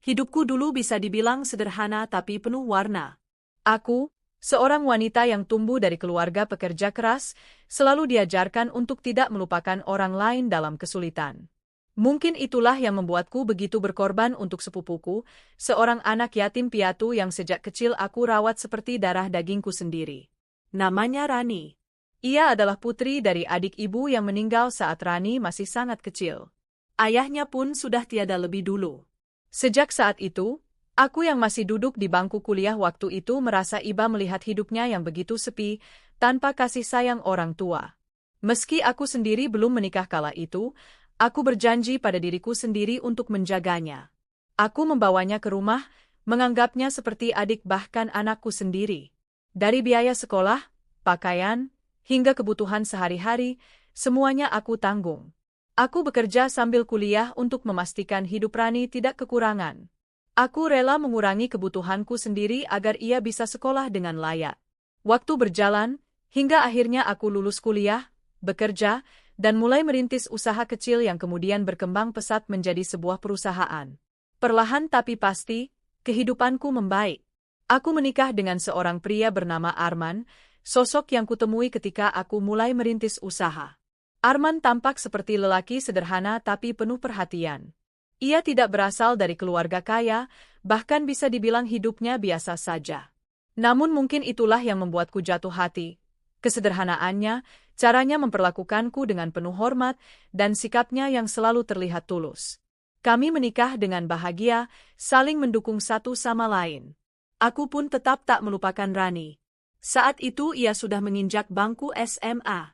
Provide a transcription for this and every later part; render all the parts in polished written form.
Hidupku dulu bisa dibilang sederhana tapi penuh warna. Aku, seorang wanita yang tumbuh dari keluarga pekerja keras, selalu diajarkan untuk tidak melupakan orang lain dalam kesulitan. Mungkin itulah yang membuatku begitu berkorban untuk sepupuku, seorang anak yatim piatu yang sejak kecil aku rawat seperti darah dagingku sendiri. Namanya Rani. Ia adalah putri dari adik ibu yang meninggal saat Rani masih sangat kecil. Ayahnya pun sudah tiada lebih dulu. Sejak saat itu, aku yang masih duduk di bangku kuliah waktu itu merasa iba melihat hidupnya yang begitu sepi, tanpa kasih sayang orang tua. Meski aku sendiri belum menikah kala itu, aku berjanji pada diriku sendiri untuk menjaganya. Aku membawanya ke rumah, menganggapnya seperti adik bahkan anakku sendiri. Dari biaya sekolah, pakaian, hingga kebutuhan sehari-hari, semuanya aku tanggung. Aku bekerja sambil kuliah untuk memastikan hidup Rani tidak kekurangan. Aku rela mengurangi kebutuhanku sendiri agar ia bisa sekolah dengan layak. Waktu berjalan, hingga akhirnya aku lulus kuliah, bekerja, dan mulai merintis usaha kecil yang kemudian berkembang pesat menjadi sebuah perusahaan. Perlahan tapi pasti, kehidupanku membaik. Aku menikah dengan seorang pria bernama Arman, sosok yang kutemui ketika aku mulai merintis usaha. Arman tampak seperti lelaki sederhana tapi penuh perhatian. Ia tidak berasal dari keluarga kaya, bahkan bisa dibilang hidupnya biasa saja. Namun mungkin itulah yang membuatku jatuh hati. Kesederhanaannya, caranya memperlakukanku dengan penuh hormat, dan sikapnya yang selalu terlihat tulus. Kami menikah dengan bahagia, saling mendukung satu sama lain. Aku pun tetap tak melupakan Rani. Saat itu ia sudah menginjak bangku SMA.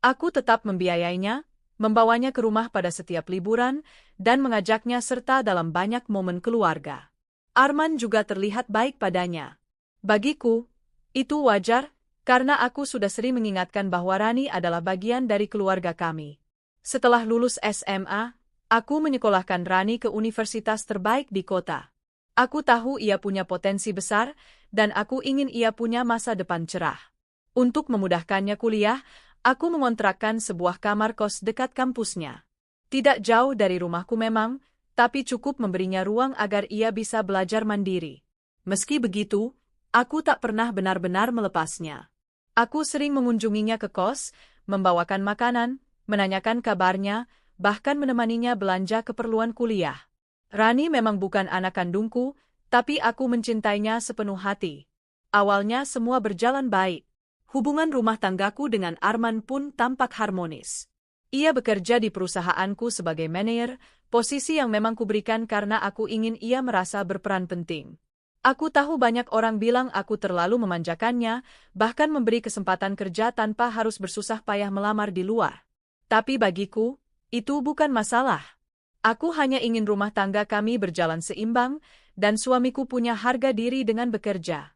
Aku tetap membiayainya, membawanya ke rumah pada setiap liburan, dan mengajaknya serta dalam banyak momen keluarga. Arman juga terlihat baik padanya. Bagiku, itu wajar, karena aku sudah sering mengingatkan bahwa Rani adalah bagian dari keluarga kami. Setelah lulus SMA, aku menyekolahkan Rani ke universitas terbaik di kota. Aku tahu ia punya potensi besar, dan aku ingin ia punya masa depan cerah. Untuk memudahkannya kuliah, aku mengontrakkan sebuah kamar kos dekat kampusnya. Tidak jauh dari rumahku memang, tapi cukup memberinya ruang agar ia bisa belajar mandiri. Meski begitu, aku tak pernah benar-benar melepasnya. Aku sering mengunjunginya ke kos, membawakan makanan, menanyakan kabarnya, bahkan menemaninya belanja keperluan kuliah. Rani memang bukan anak kandungku, tapi aku mencintainya sepenuh hati. Awalnya semua berjalan baik. Hubungan rumah tanggaku dengan Arman pun tampak harmonis. Ia bekerja di perusahaanku sebagai manajer, posisi yang memang kuberikan karena aku ingin ia merasa berperan penting. Aku tahu banyak orang bilang aku terlalu memanjakannya, bahkan memberi kesempatan kerja tanpa harus bersusah payah melamar di luar. Tapi bagiku, itu bukan masalah. Aku hanya ingin rumah tangga kami berjalan seimbang, dan suamiku punya harga diri dengan bekerja.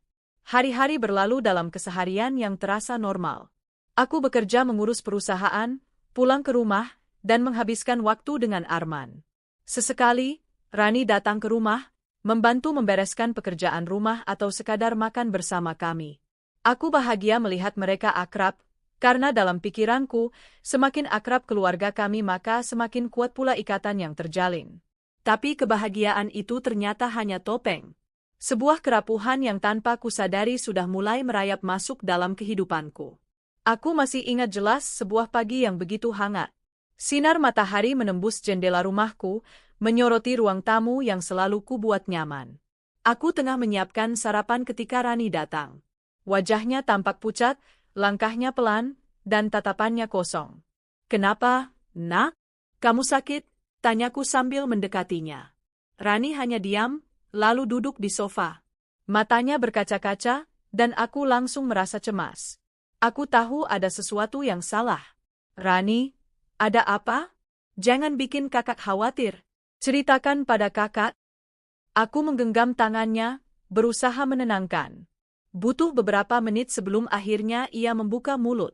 Hari-hari berlalu dalam keseharian yang terasa normal. Aku bekerja mengurus perusahaan, pulang ke rumah, dan menghabiskan waktu dengan Arman. Sesekali, Rani datang ke rumah, membantu membereskan pekerjaan rumah atau sekadar makan bersama kami. Aku bahagia melihat mereka akrab, karena dalam pikiranku, semakin akrab keluarga kami maka semakin kuat pula ikatan yang terjalin. Tapi kebahagiaan itu ternyata hanya topeng. Sebuah kerapuhan yang tanpa kusadari sudah mulai merayap masuk dalam kehidupanku. Aku masih ingat jelas sebuah pagi yang begitu hangat. Sinar matahari menembus jendela rumahku, menyoroti ruang tamu yang selalu kubuat nyaman. Aku tengah menyiapkan sarapan ketika Rani datang. Wajahnya tampak pucat, langkahnya pelan, dan tatapannya kosong. "Kenapa, Nak? Kamu sakit?" tanyaku sambil mendekatinya. Rani hanya diam, lalu duduk di sofa. Matanya berkaca-kaca, dan aku langsung merasa cemas. Aku tahu ada sesuatu yang salah. "Rani, ada apa? Jangan bikin kakak khawatir. Ceritakan pada kakak." Aku menggenggam tangannya, berusaha menenangkan. Butuh beberapa menit sebelum akhirnya ia membuka mulut.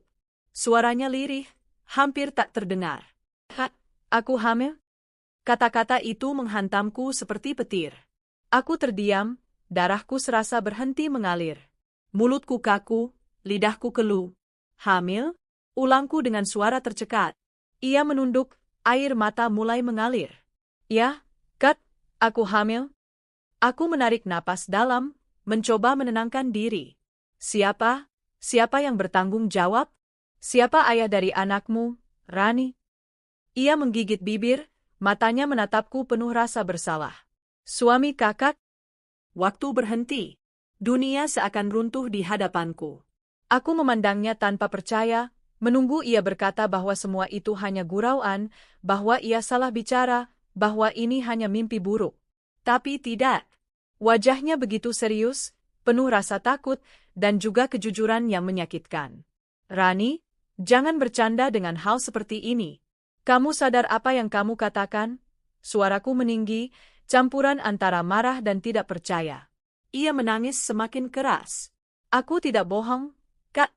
Suaranya lirih, hampir tak terdengar. "Kak, aku hamil?" Kata-kata itu menghantamku seperti petir. Aku terdiam, darahku serasa berhenti mengalir. Mulutku kaku, lidahku keluh. "Hamil?" ulangku dengan suara tercekat. Ia menunduk, air mata mulai mengalir. "Ya, Kat, aku hamil." Aku menarik napas dalam, mencoba menenangkan diri. Siapa? Siapa yang bertanggung jawab? Siapa ayah dari anakmu, Rani? Ia menggigit bibir, matanya menatapku penuh rasa bersalah. Suami kakak? Waktu berhenti. Dunia seakan runtuh di hadapanku. Aku memandangnya tanpa percaya, menunggu ia berkata bahwa semua itu hanya gurauan, bahwa ia salah bicara, bahwa ini hanya mimpi buruk. Tapi tidak. Wajahnya begitu serius, penuh rasa takut, dan juga kejujuran yang menyakitkan. Rani, jangan bercanda dengan hal seperti ini. Kamu sadar apa yang kamu katakan? Suaraku meninggi, campuran antara marah dan tidak percaya. Ia menangis semakin keras. Aku tidak bohong, Kak.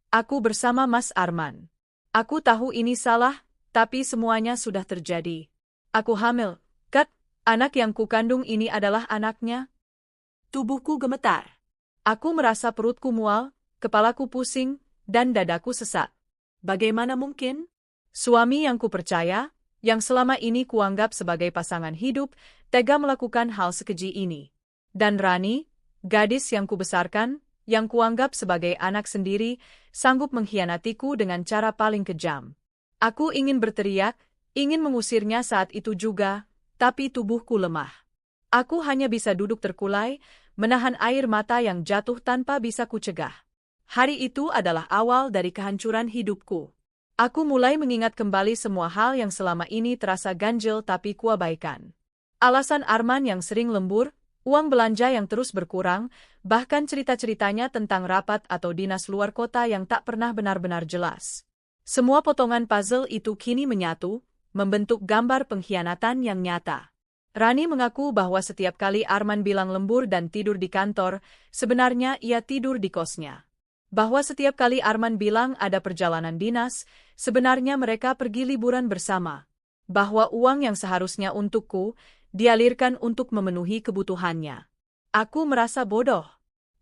Aku bersama Mas Arman. Aku tahu ini salah, tapi semuanya sudah terjadi. Aku hamil, Kak. Anak yang kukandung ini adalah anaknya. Tubuhku gemetar. Aku merasa perutku mual, kepalaku pusing, dan dadaku sesak. Bagaimana mungkin? Suami yang kupercaya, yang selama ini kuanggap sebagai pasangan hidup, tega melakukan hal sekeji ini. Dan Rani, gadis yang kubesarkan, yang kuanggap sebagai anak sendiri, sanggup mengkhianatiku dengan cara paling kejam. Aku ingin berteriak, ingin mengusirnya saat itu juga, tapi tubuhku lemah. Aku hanya bisa duduk terkulai, menahan air mata yang jatuh tanpa bisa kucegah. Hari itu adalah awal dari kehancuran hidupku. Aku mulai mengingat kembali semua hal yang selama ini terasa ganjil tapi kuabaikan. Alasan Arman yang sering lembur, uang belanja yang terus berkurang, bahkan cerita-ceritanya tentang rapat atau dinas luar kota yang tak pernah benar-benar jelas. Semua potongan puzzle itu kini menyatu, membentuk gambar pengkhianatan yang nyata. Rani mengaku bahwa setiap kali Arman bilang lembur dan tidur di kantor, sebenarnya ia tidur di kosnya. Bahwa setiap kali Arman bilang ada perjalanan dinas, sebenarnya mereka pergi liburan bersama. Bahwa uang yang seharusnya untukku, dialirkan untuk memenuhi kebutuhannya. Aku merasa bodoh.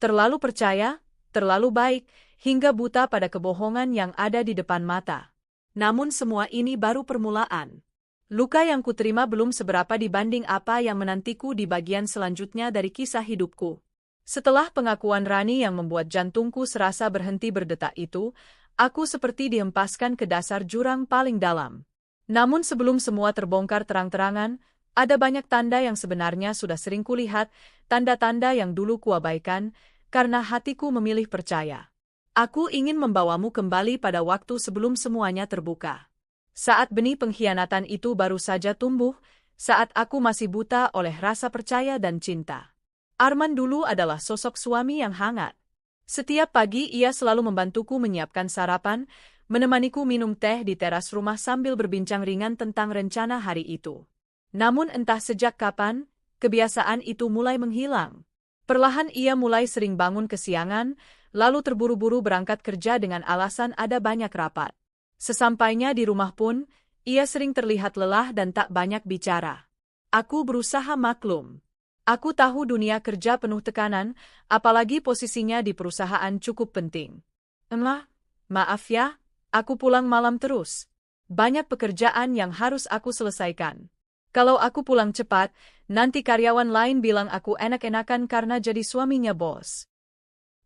Terlalu percaya, terlalu baik, hingga buta pada kebohongan yang ada di depan mata. Namun semua ini baru permulaan. Luka yang kuterima belum seberapa dibanding apa yang menantiku di bagian selanjutnya dari kisah hidupku. Setelah pengakuan Rani yang membuat jantungku serasa berhenti berdetak itu, aku seperti dihempaskan ke dasar jurang paling dalam. Namun sebelum semua terbongkar terang-terangan, ada banyak tanda yang sebenarnya sudah sering kulihat, tanda-tanda yang dulu kuabaikan, karena hatiku memilih percaya. Aku ingin membawamu kembali pada waktu sebelum semuanya terbuka. Saat benih pengkhianatan itu baru saja tumbuh, saat aku masih buta oleh rasa percaya dan cinta. Arman dulu adalah sosok suami yang hangat. Setiap pagi ia selalu membantuku menyiapkan sarapan, menemaniku minum teh di teras rumah sambil berbincang ringan tentang rencana hari itu. Namun entah sejak kapan, kebiasaan itu mulai menghilang. Perlahan ia mulai sering bangun kesiangan, lalu terburu-buru berangkat kerja dengan alasan ada banyak rapat. Sesampainya di rumah pun, ia sering terlihat lelah dan tak banyak bicara. Aku berusaha maklum. Aku tahu dunia kerja penuh tekanan, apalagi posisinya di perusahaan cukup penting. Maaf ya, aku pulang malam terus. Banyak pekerjaan yang harus aku selesaikan. Kalau aku pulang cepat, nanti karyawan lain bilang aku enak-enakan karena jadi suaminya bos.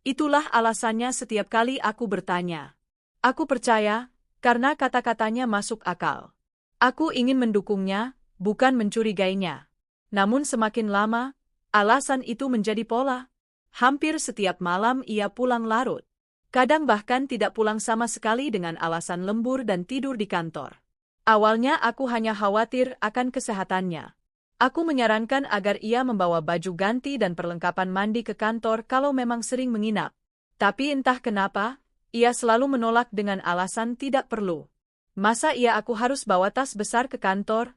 Itulah alasannya setiap kali aku bertanya. Aku percaya, karena kata-katanya masuk akal. Aku ingin mendukungnya, bukan mencurigainya. Namun semakin lama, alasan itu menjadi pola. Hampir setiap malam ia pulang larut. Kadang bahkan tidak pulang sama sekali dengan alasan lembur dan tidur di kantor. Awalnya aku hanya khawatir akan kesehatannya. Aku menyarankan agar ia membawa baju ganti dan perlengkapan mandi ke kantor kalau memang sering menginap. Tapi entah kenapa, ia selalu menolak dengan alasan tidak perlu. Masa iya aku harus bawa tas besar ke kantor,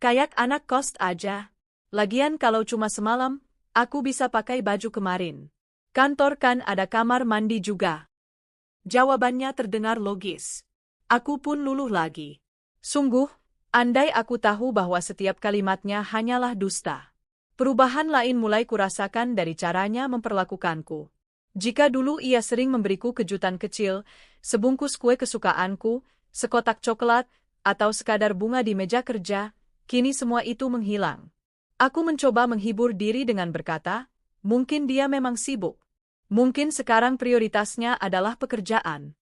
Kayak anak kos aja. Lagian kalau cuma semalam, aku bisa pakai baju kemarin. Kantor kan ada kamar mandi juga. Jawabannya terdengar logis. Aku pun luluh lagi. Sungguh, andai aku tahu bahwa setiap kalimatnya hanyalah dusta. Perubahan lain mulai kurasakan dari caranya memperlakukanku. Jika dulu ia sering memberiku kejutan kecil, sebungkus kue kesukaanku, sekotak coklat, atau sekadar bunga di meja kerja, kini semua itu menghilang. Aku mencoba menghibur diri dengan berkata, mungkin dia memang sibuk. Mungkin sekarang prioritasnya adalah pekerjaan.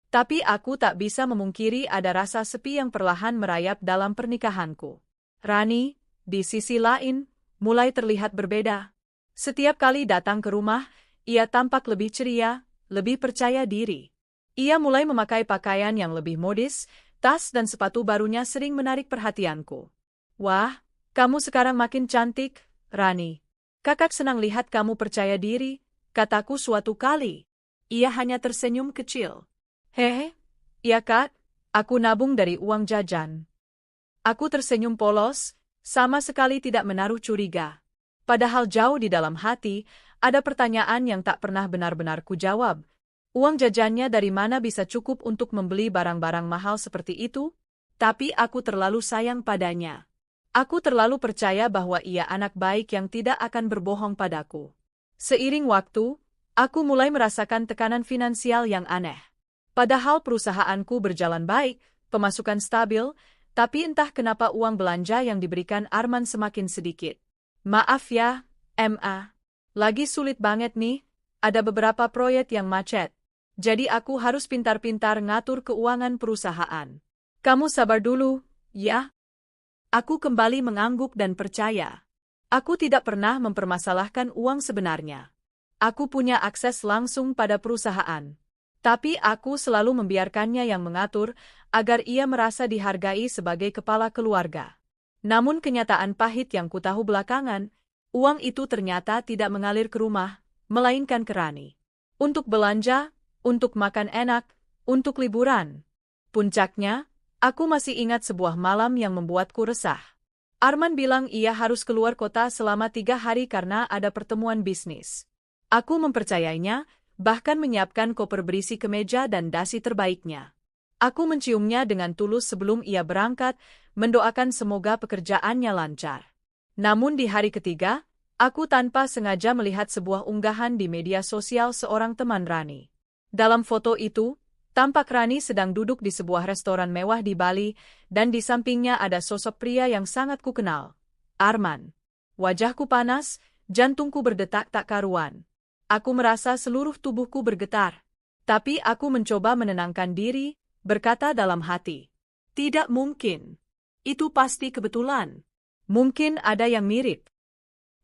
Tapi aku tak bisa memungkiri ada rasa sepi yang perlahan merayap dalam pernikahanku. Rani, di sisi lain, mulai terlihat berbeda. Setiap kali datang ke rumah, ia tampak lebih ceria, lebih percaya diri. Ia mulai memakai pakaian yang lebih modis, tas dan sepatu barunya sering menarik perhatianku. Wah, kamu sekarang makin cantik, Rani. Kakak senang lihat kamu percaya diri, kataku suatu kali. Ia hanya tersenyum kecil. Hehe, iya Kak, aku nabung dari uang jajan. Aku tersenyum polos, sama sekali tidak menaruh curiga. Padahal jauh di dalam hati, ada pertanyaan yang tak pernah benar-benar kujawab. Uang jajannya dari mana bisa cukup untuk membeli barang-barang mahal seperti itu? Tapi aku terlalu sayang padanya. Aku terlalu percaya bahwa ia anak baik yang tidak akan berbohong padaku. Seiring waktu, aku mulai merasakan tekanan finansial yang aneh. Padahal perusahaanku berjalan baik, pemasukan stabil, tapi entah kenapa uang belanja yang diberikan Arman semakin sedikit. Maaf ya, Ma. Lagi sulit banget nih, ada beberapa proyek yang macet. Jadi aku harus pintar-pintar ngatur keuangan perusahaan. Kamu sabar dulu, ya? Aku kembali mengangguk dan percaya. Aku tidak pernah mempermasalahkan uang sebenarnya. Aku punya akses langsung pada perusahaan. Tapi aku selalu membiarkannya yang mengatur agar ia merasa dihargai sebagai kepala keluarga. Namun kenyataan pahit yang kutahu belakangan, uang itu ternyata tidak mengalir ke rumah, melainkan ke Rani. Untuk belanja, untuk makan enak, untuk liburan. Puncaknya, aku masih ingat sebuah malam yang membuatku resah. Arman bilang ia harus keluar kota selama 3 hari karena ada pertemuan bisnis. Aku mempercayainya, bahkan menyiapkan koper berisi kemeja dan dasi terbaiknya. Aku menciumnya dengan tulus sebelum ia berangkat, mendoakan semoga pekerjaannya lancar. Namun di hari ketiga, aku tanpa sengaja melihat sebuah unggahan di media sosial seorang teman Rani. Dalam foto itu, tampak Rani sedang duduk di sebuah restoran mewah di Bali, dan di sampingnya ada sosok pria yang sangat kukenal, Arman. Wajahku panas, jantungku berdetak tak karuan. Aku merasa seluruh tubuhku bergetar. Tapi aku mencoba menenangkan diri, berkata dalam hati. Tidak mungkin. Itu pasti kebetulan. Mungkin ada yang mirip.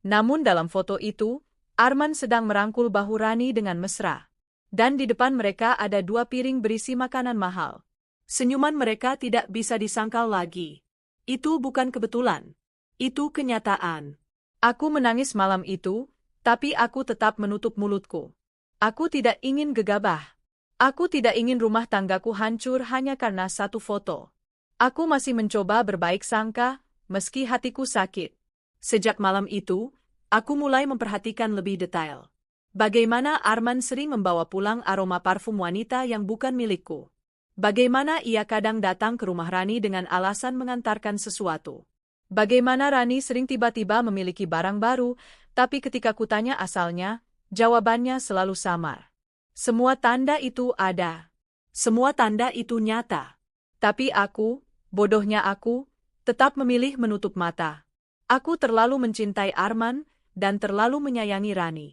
Namun dalam foto itu, Arman sedang merangkul bahu Rani dengan mesra. Dan di depan mereka ada 2 piring berisi makanan mahal. Senyuman mereka tidak bisa disangkal lagi. Itu bukan kebetulan. Itu kenyataan. Aku menangis malam itu, tapi aku tetap menutup mulutku. Aku tidak ingin gegabah. Aku tidak ingin rumah tanggaku hancur hanya karena satu foto. Aku masih mencoba berbaik sangka, meski hatiku sakit. Sejak malam itu, aku mulai memperhatikan lebih detail. Bagaimana Arman sering membawa pulang aroma parfum wanita yang bukan milikku. Bagaimana ia kadang datang ke rumah Rani dengan alasan mengantarkan sesuatu. Bagaimana Rani sering tiba-tiba memiliki barang baru, tapi ketika kutanya asalnya, jawabannya selalu samar. Semua tanda itu ada. Semua tanda itu nyata. Tapi aku, bodohnya aku, tetap memilih menutup mata. Aku terlalu mencintai Arman, dan terlalu menyayangi Rani.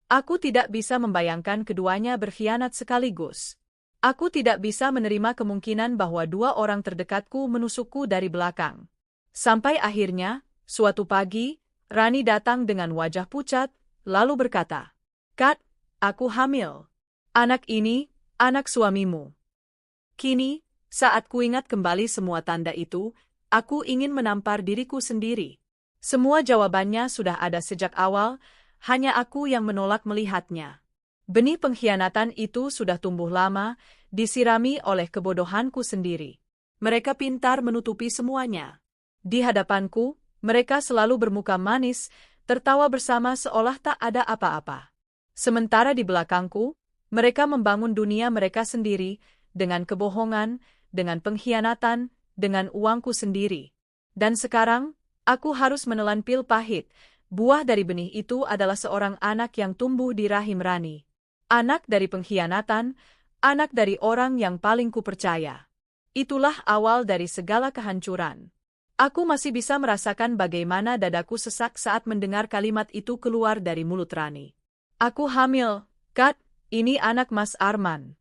Aku tidak bisa membayangkan keduanya berkhianat sekaligus. Aku tidak bisa menerima kemungkinan bahwa 2 orang terdekatku menusukku dari belakang. Sampai akhirnya, suatu pagi, Rani datang dengan wajah pucat, lalu berkata, "Kat, aku hamil. Anak ini, anak suamimu." Kini, saat kuingat kembali semua tanda itu, aku ingin menampar diriku sendiri. Semua jawabannya sudah ada sejak awal, hanya aku yang menolak melihatnya. Benih pengkhianatan itu sudah tumbuh lama, disirami oleh kebodohanku sendiri. Mereka pintar menutupi semuanya. Di hadapanku, mereka selalu bermuka manis, tertawa bersama seolah tak ada apa-apa. Sementara di belakangku, mereka membangun dunia mereka sendiri, dengan kebohongan, dengan pengkhianatan, dengan uangku sendiri. Dan sekarang, aku harus menelan pil pahit. Buah dari benih itu adalah seorang anak yang tumbuh di rahim Rani. Anak dari pengkhianatan, anak dari orang yang paling kupercaya. Itulah awal dari segala kehancuran. Aku masih bisa merasakan bagaimana dadaku sesak saat mendengar kalimat itu keluar dari mulut Rani. Aku hamil, Kat, ini anak Mas Arman.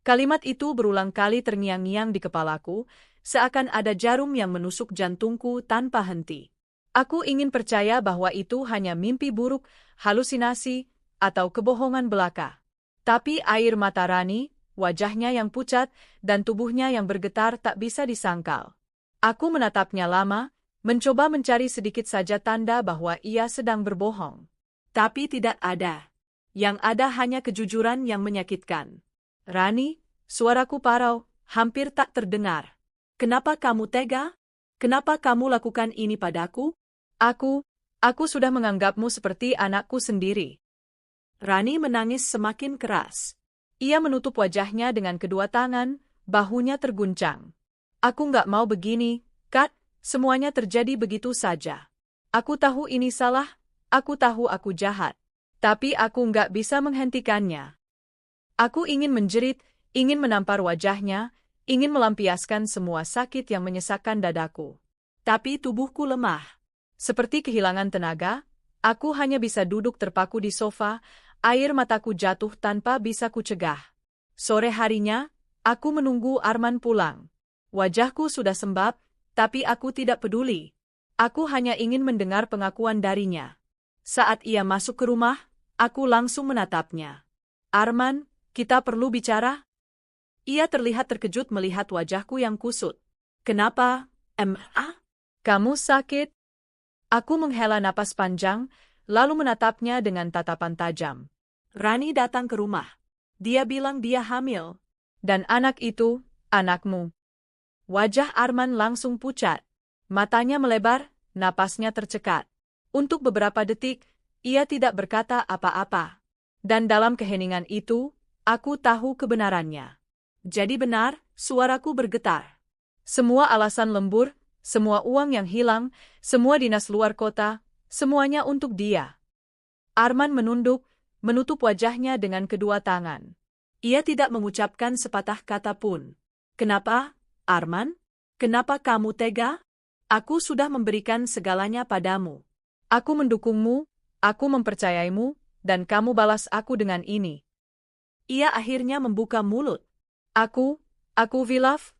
Kalimat itu berulang kali terngiang-ngiang di kepalaku, seakan ada jarum yang menusuk jantungku tanpa henti. Aku ingin percaya bahwa itu hanya mimpi buruk, halusinasi, atau kebohongan belaka. Tapi air mata Rani, wajahnya yang pucat, dan tubuhnya yang bergetar tak bisa disangkal. Aku menatapnya lama, mencoba mencari sedikit saja tanda bahwa ia sedang berbohong. Tapi tidak ada. Yang ada hanya kejujuran yang menyakitkan. Rani, suaraku parau, hampir tak terdengar. Kenapa kamu tega? Kenapa kamu lakukan ini padaku? Aku sudah menganggapmu seperti anakku sendiri. Rani menangis semakin keras. Ia menutup wajahnya dengan kedua tangan, bahunya terguncang. Aku nggak mau begini, Kat, semuanya terjadi begitu saja. Aku tahu ini salah, aku tahu aku jahat. Tapi aku nggak bisa menghentikannya. Aku ingin menjerit, ingin menampar wajahnya, ingin melampiaskan semua sakit yang menyesakkan dadaku. Tapi tubuhku lemah. Seperti kehilangan tenaga, aku hanya bisa duduk terpaku di sofa, air mataku jatuh tanpa bisa kucegah. Sore harinya, aku menunggu Arman pulang. Wajahku sudah sembab, tapi aku tidak peduli. Aku hanya ingin mendengar pengakuan darinya. Saat ia masuk ke rumah, aku langsung menatapnya. Arman, kita perlu bicara? Ia terlihat terkejut melihat wajahku yang kusut. Kenapa, Kamu sakit? Aku menghela napas panjang, lalu menatapnya dengan tatapan tajam. Rani datang ke rumah. Dia bilang dia hamil. Dan anak itu, anakmu. Wajah Arman langsung pucat. Matanya melebar, napasnya tercekat. Untuk beberapa detik, ia tidak berkata apa-apa. Dan dalam keheningan itu, aku tahu kebenarannya. Jadi benar, suaraku bergetar. Semua alasan lembur, semua uang yang hilang, semua dinas luar kota, semuanya untuk dia. Arman menunduk, menutup wajahnya dengan kedua tangan. Ia tidak mengucapkan sepatah kata pun. Kenapa, Arman? Kenapa kamu tega? Aku sudah memberikan segalanya padamu. Aku mendukungmu, aku mempercayaimu, dan kamu balas aku dengan ini. Ia akhirnya membuka mulut. Aku Vilaf,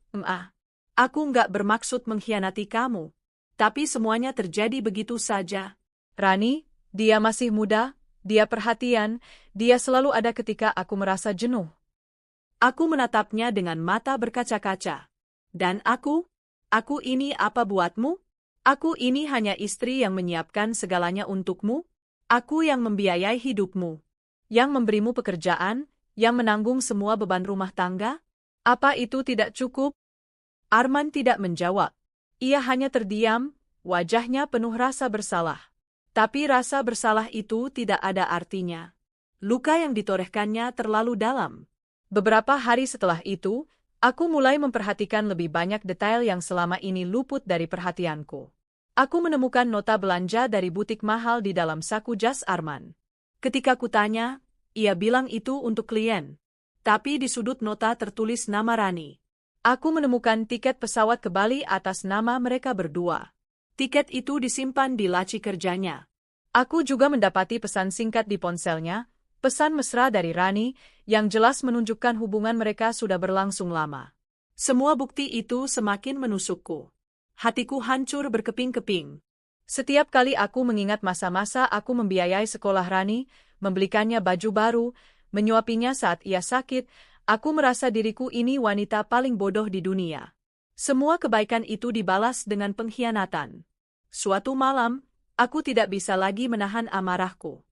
Aku nggak bermaksud mengkhianati kamu. Tapi semuanya terjadi begitu saja. Rani, dia masih muda, dia perhatian, dia selalu ada ketika aku merasa jenuh. Aku menatapnya dengan mata berkaca-kaca. Dan aku ini apa buatmu? Aku ini hanya istri yang menyiapkan segalanya untukmu. Aku yang membiayai hidupmu. Yang memberimu pekerjaan, yang menanggung semua beban rumah tangga. Apa itu tidak cukup? Arman tidak menjawab. Ia hanya terdiam, wajahnya penuh rasa bersalah. Tapi rasa bersalah itu tidak ada artinya. Luka yang ditorehkannya terlalu dalam. Beberapa hari setelah itu, aku mulai memperhatikan lebih banyak detail yang selama ini luput dari perhatianku. Aku menemukan nota belanja dari butik mahal di dalam saku jas Arman. Ketika kutanya, ia bilang itu untuk klien. Tapi di sudut nota tertulis nama Rani. Aku menemukan tiket pesawat ke Bali atas nama mereka berdua. Tiket itu disimpan di laci kerjanya. Aku juga mendapati pesan singkat di ponselnya, pesan mesra dari Rani, yang jelas menunjukkan hubungan mereka sudah berlangsung lama. Semua bukti itu semakin menusukku. Hatiku hancur berkeping-keping. Setiap kali aku mengingat masa-masa aku membiayai sekolah Rani, membelikannya baju baru, menyuapinya saat ia sakit, aku merasa diriku ini wanita paling bodoh di dunia. Semua kebaikan itu dibalas dengan pengkhianatan. Suatu malam, aku tidak bisa lagi menahan amarahku.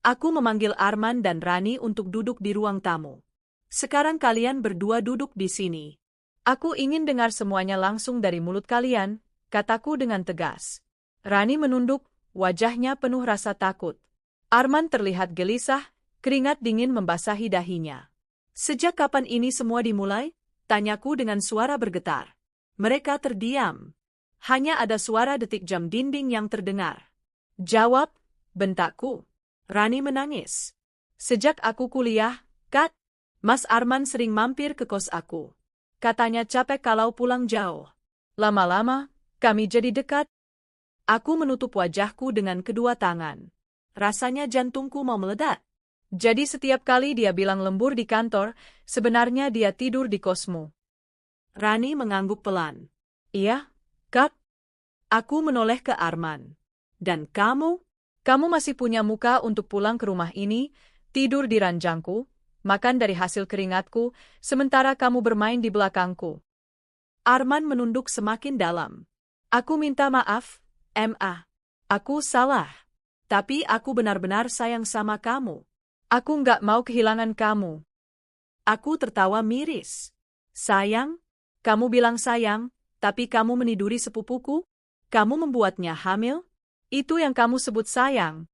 Aku memanggil Arman dan Rani untuk duduk di ruang tamu. Sekarang kalian berdua duduk di sini. Aku ingin dengar semuanya langsung dari mulut kalian, kataku dengan tegas. Rani menunduk, wajahnya penuh rasa takut. Arman terlihat gelisah, keringat dingin membasahi dahinya. Sejak kapan ini semua dimulai? Tanyaku dengan suara bergetar. Mereka terdiam. Hanya ada suara detik jam dinding yang terdengar. Jawab, bentakku. Rani menangis. Sejak aku kuliah, Kat, Mas Arman sering mampir ke kos aku. Katanya capek kalau pulang jauh. Lama-lama, Kami jadi dekat. Aku menutup wajahku dengan kedua tangan. Rasanya jantungku mau meledak. Jadi setiap kali dia bilang lembur di kantor, sebenarnya dia tidur di kosmu. Rani mengangguk pelan. Iya, Kak. Aku menoleh ke Arman. Dan kamu? Kamu masih punya muka untuk pulang ke rumah ini, tidur di ranjangku, makan dari hasil keringatku, sementara kamu bermain di belakangku. Arman menunduk semakin dalam. Aku minta maaf, Ma. Aku salah. Tapi aku benar-benar sayang sama kamu. Aku nggak mau kehilangan kamu. Aku tertawa miris. Sayang? Kamu bilang sayang, tapi kamu meniduri sepupuku? Kamu membuatnya hamil? Itu yang kamu sebut sayang.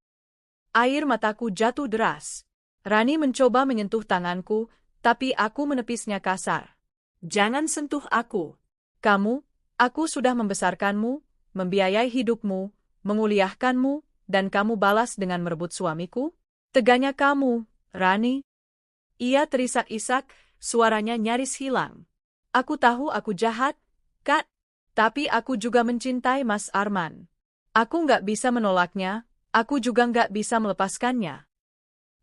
Air mataku jatuh deras. Rani mencoba menyentuh tanganku, tapi aku menepisnya kasar. Jangan sentuh aku. Aku sudah membesarkanmu, membiayai hidupmu, menguliahkanmu, dan kamu balas dengan merebut suamiku? Teganya kamu, Rani. Ia terisak-isak, suaranya nyaris hilang. Aku tahu aku jahat, Kak. Tapi aku juga mencintai Mas Arman. Aku nggak bisa menolaknya, aku juga nggak bisa melepaskannya.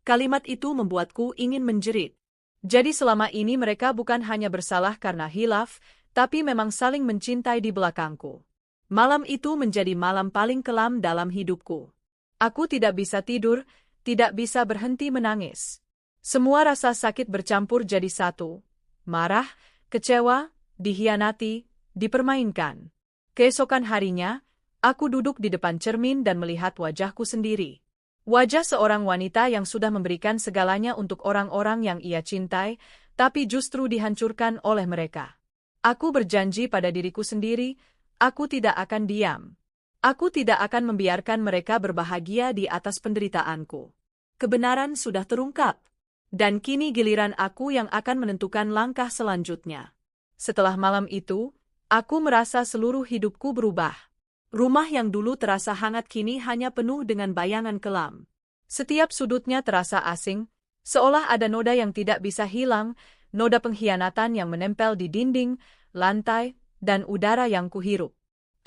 Kalimat itu membuatku ingin menjerit. Jadi selama ini mereka bukan hanya bersalah karena hilaf, tapi memang saling mencintai di belakangku. Malam itu menjadi malam paling kelam dalam hidupku. Aku tidak bisa tidur, tidak bisa berhenti menangis. Semua rasa sakit bercampur jadi satu. Marah, kecewa, dikhianati, dipermainkan. Keesokan harinya, aku duduk di depan cermin dan melihat wajahku sendiri. Wajah seorang wanita yang sudah memberikan segalanya untuk orang-orang yang ia cintai, tapi justru dihancurkan oleh mereka. Aku berjanji pada diriku sendiri, aku tidak akan diam. Aku tidak akan membiarkan mereka berbahagia di atas penderitaanku. Kebenaran sudah terungkap. Dan kini giliran aku yang akan menentukan langkah selanjutnya. Setelah malam itu, aku merasa seluruh hidupku berubah. Rumah yang dulu terasa hangat kini hanya penuh dengan bayangan kelam. Setiap sudutnya terasa asing, seolah ada noda yang tidak bisa hilang, noda pengkhianatan yang menempel di dinding, lantai, dan udara yang kuhirup.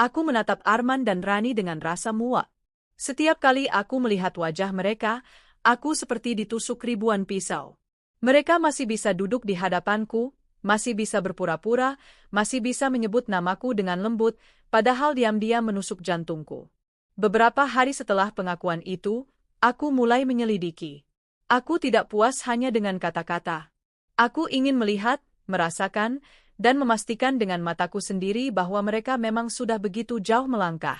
Aku menatap Arman dan Rani dengan rasa muak. Setiap kali aku melihat wajah mereka, aku seperti ditusuk ribuan pisau. Mereka masih bisa duduk di hadapanku, masih bisa berpura-pura, masih bisa menyebut namaku dengan lembut, padahal diam-diam menusuk jantungku. Beberapa hari setelah pengakuan itu, aku mulai menyelidiki. Aku tidak puas hanya dengan kata-kata. Aku ingin melihat, merasakan, dan memastikan dengan mataku sendiri bahwa mereka memang sudah begitu jauh melangkah.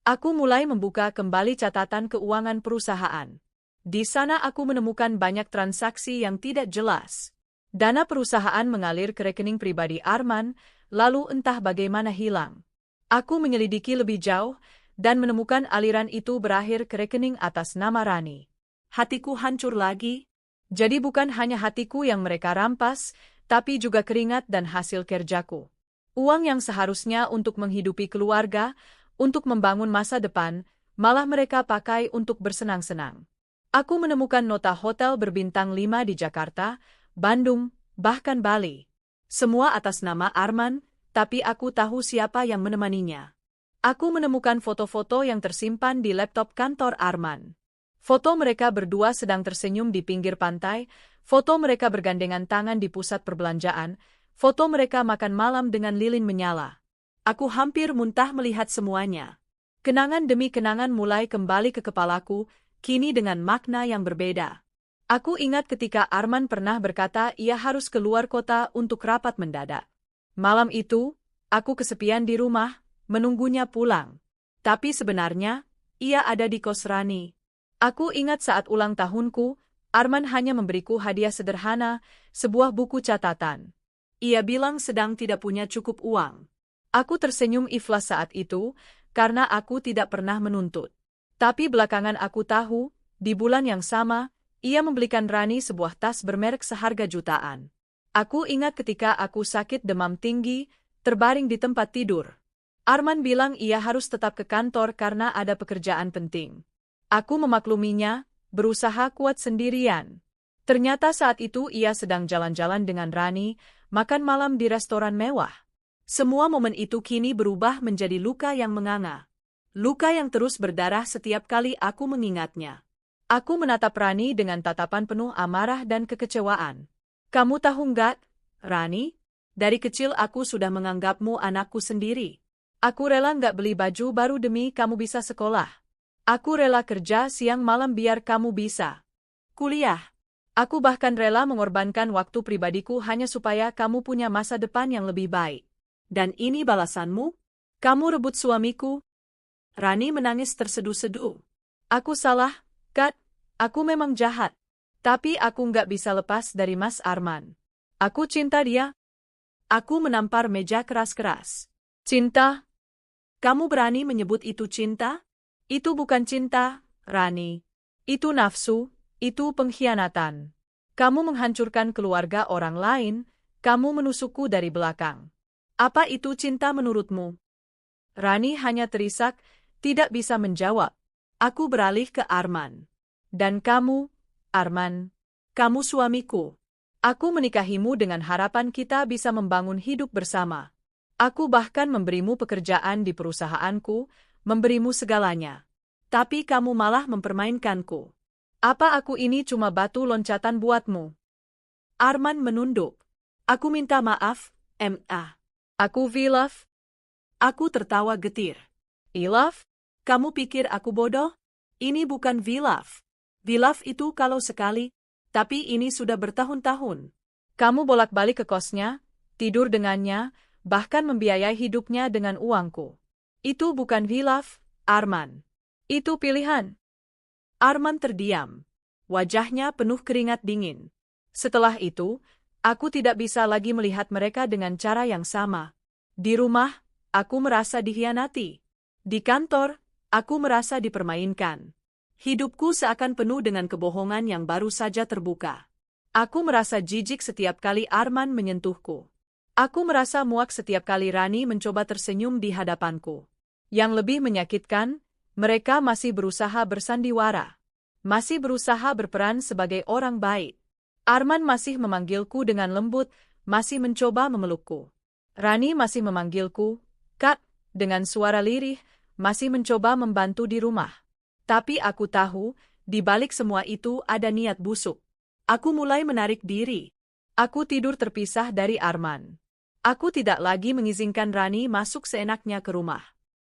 Aku mulai membuka kembali catatan keuangan perusahaan. Di sana aku menemukan banyak transaksi yang tidak jelas. Dana perusahaan mengalir ke rekening pribadi Arman, lalu entah bagaimana hilang. Aku menyelidiki lebih jauh, dan menemukan aliran itu berakhir ke rekening atas nama Rani. Hatiku hancur lagi. Jadi bukan hanya hatiku yang mereka rampas, tapi juga keringat dan hasil kerjaku. Uang yang seharusnya untuk menghidupi keluarga, untuk membangun masa depan, malah mereka pakai untuk bersenang-senang. Aku menemukan nota hotel berbintang 5 di Jakarta, Bandung, bahkan Bali. Semua atas nama Arman, tapi aku tahu siapa yang menemaninya. Aku menemukan foto-foto yang tersimpan di laptop kantor Arman. Foto mereka berdua sedang tersenyum di pinggir pantai, foto mereka bergandengan tangan di pusat perbelanjaan, foto mereka makan malam dengan lilin menyala. Aku hampir muntah melihat semuanya. Kenangan demi kenangan mulai kembali ke kepalaku, kini dengan makna yang berbeda. Aku ingat ketika Arman pernah berkata ia harus keluar kota untuk rapat mendadak. Malam itu, aku kesepian di rumah, menunggunya pulang. Tapi sebenarnya, ia ada di kos Rani. Aku ingat saat ulang tahunku, Arman hanya memberiku hadiah sederhana, sebuah buku catatan. Ia bilang sedang tidak punya cukup uang. Aku tersenyum ikhlas saat itu, karena aku tidak pernah menuntut. Tapi belakangan aku tahu, di bulan yang sama, ia membelikan Rani sebuah tas bermerek seharga jutaan. Aku ingat ketika aku sakit demam tinggi, terbaring di tempat tidur. Arman bilang ia harus tetap ke kantor karena ada pekerjaan penting. Aku memakluminya, berusaha kuat sendirian. Ternyata saat itu ia sedang jalan-jalan dengan Rani, makan malam di restoran mewah. Semua momen itu kini berubah menjadi luka yang menganga. Luka yang terus berdarah setiap kali aku mengingatnya. Aku menatap Rani dengan tatapan penuh amarah dan kekecewaan. Kamu tahu nggak, Rani? Dari kecil aku sudah menganggapmu anakku sendiri. Aku rela nggak beli baju baru demi kamu bisa sekolah. Aku rela kerja siang malam biar kamu bisa kuliah. Aku bahkan rela mengorbankan waktu pribadiku hanya supaya kamu punya masa depan yang lebih baik. Dan ini balasanmu? Kamu rebut suamiku? Rani menangis terseduh-seduh. Aku salah, Kat. Aku memang jahat. Tapi aku nggak bisa lepas dari Mas Arman. Aku cinta dia. Aku menampar meja keras-keras. Cinta? Kamu berani menyebut itu cinta? Itu bukan cinta, Rani. Itu nafsu, itu pengkhianatan. Kamu menghancurkan keluarga orang lain, kamu menusukku dari belakang. Apa itu cinta menurutmu? Rani hanya terisak, tidak bisa menjawab. Aku beralih ke Arman. Dan kamu, Arman, kamu suamiku. Aku menikahimu dengan harapan kita bisa membangun hidup bersama. Aku bahkan memberimu pekerjaan di perusahaanku, memberimu segalanya. Tapi kamu malah mempermainkanku. Apa aku ini cuma batu loncatan buatmu? Arman menunduk. Aku minta maaf, M.A. Aku Vilaf. Aku tertawa getir. Ilaf? Kamu pikir aku bodoh? Ini bukan Vilaf. Vilaf itu kalau sekali, tapi ini sudah bertahun-tahun. Kamu bolak-balik ke kosnya, tidur dengannya, bahkan membiayai hidupnya dengan uangku. Itu bukan Vilaf, Arman. Itu pilihan. Arman terdiam. Wajahnya penuh keringat dingin. Setelah itu, aku tidak bisa lagi melihat mereka dengan cara yang sama. Di rumah, aku merasa dikhianati. Di kantor, aku merasa dipermainkan. Hidupku seakan penuh dengan kebohongan yang baru saja terbuka. Aku merasa jijik setiap kali Arman menyentuhku. Aku merasa muak setiap kali Rani mencoba tersenyum di hadapanku. Yang lebih menyakitkan, mereka masih berusaha bersandiwara. Masih berusaha berperan sebagai orang baik. Arman masih memanggilku dengan lembut, masih mencoba memelukku. Rani masih memanggilku, Kak, dengan suara lirih, masih mencoba membantu di rumah. Tapi aku tahu, di balik semua itu ada niat busuk. Aku mulai menarik diri. Aku tidur terpisah dari Arman. Aku tidak lagi mengizinkan Rani masuk seenaknya ke rumah.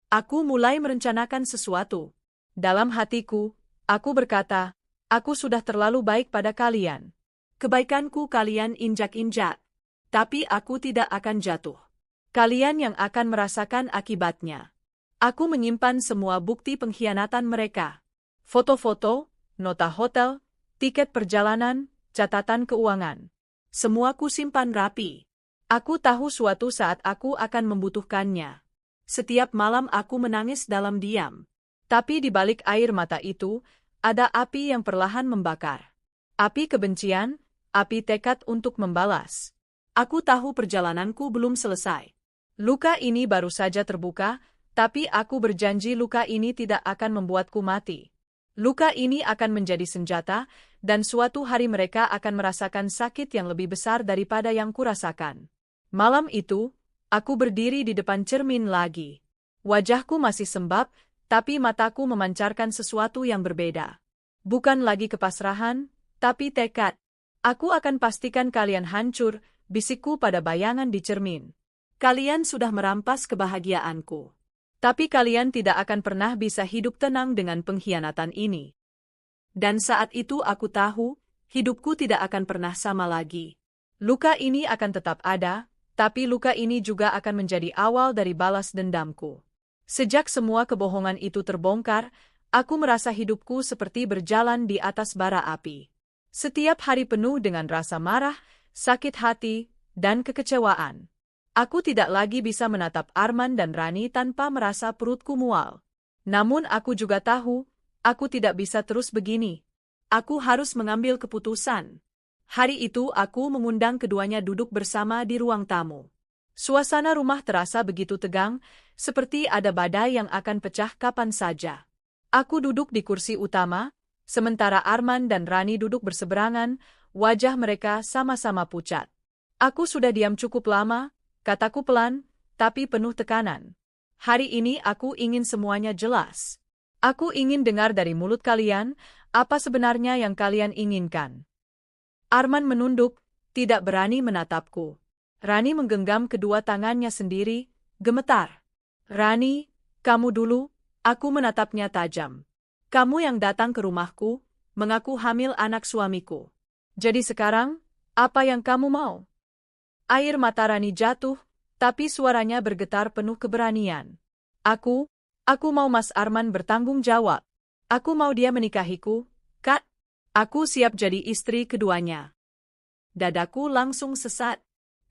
Aku mulai merencanakan sesuatu. Dalam hatiku, aku berkata, aku sudah terlalu baik pada kalian. Kebaikanku kalian injak-injak. Tapi aku tidak akan jatuh. Kalian yang akan merasakan akibatnya. Aku menyimpan semua bukti pengkhianatan mereka. Foto-foto, nota hotel, tiket perjalanan, catatan keuangan. Semua ku simpan rapi. Aku tahu suatu saat aku akan membutuhkannya. Setiap malam aku menangis dalam diam. Tapi di balik air mata itu, ada api yang perlahan membakar. Api kebencian, api tekad untuk membalas. Aku tahu perjalananku belum selesai. Luka ini baru saja terbuka, tapi aku berjanji luka ini tidak akan membuatku mati. Luka ini akan menjadi senjata, dan suatu hari mereka akan merasakan sakit yang lebih besar daripada yang kurasakan. Malam itu, aku berdiri di depan cermin lagi. Wajahku masih sembab, tapi mataku memancarkan sesuatu yang berbeda. Bukan lagi kepasrahan, tapi tekad. Aku akan pastikan kalian hancur, bisikku pada bayangan di cermin. Kalian sudah merampas kebahagiaanku. Tapi kalian tidak akan pernah bisa hidup tenang dengan pengkhianatan ini. Dan saat itu aku tahu, hidupku tidak akan pernah sama lagi. Luka ini akan tetap ada, tapi luka ini juga akan menjadi awal dari balas dendamku. Sejak semua kebohongan itu terbongkar, aku merasa hidupku seperti berjalan di atas bara api. Setiap hari penuh dengan rasa marah, sakit hati, dan kekecewaan. Aku tidak lagi bisa menatap Arman dan Rani tanpa merasa perutku mual. Namun aku juga tahu, aku tidak bisa terus begini. Aku harus mengambil keputusan. Hari itu aku mengundang keduanya duduk bersama di ruang tamu. Suasana rumah terasa begitu tegang, seperti ada badai yang akan pecah kapan saja. Aku duduk di kursi utama, sementara Arman dan Rani duduk berseberangan, wajah mereka sama-sama pucat. Aku sudah diam cukup lama, kataku pelan, tapi penuh tekanan. Hari ini aku ingin semuanya jelas. Aku ingin dengar dari mulut kalian, apa sebenarnya yang kalian inginkan. Arman menunduk, tidak berani menatapku. Rani menggenggam kedua tangannya sendiri, gemetar. Rani, kamu dulu, aku menatapnya tajam. Kamu yang datang ke rumahku, mengaku hamil anak suamiku. Jadi sekarang, apa yang kamu mau? Air mata Rani jatuh, tapi suaranya bergetar penuh keberanian. Aku mau Mas Arman bertanggung jawab. Aku mau dia menikahiku, Kak. Aku siap jadi istri keduanya. Dadaku langsung sesat.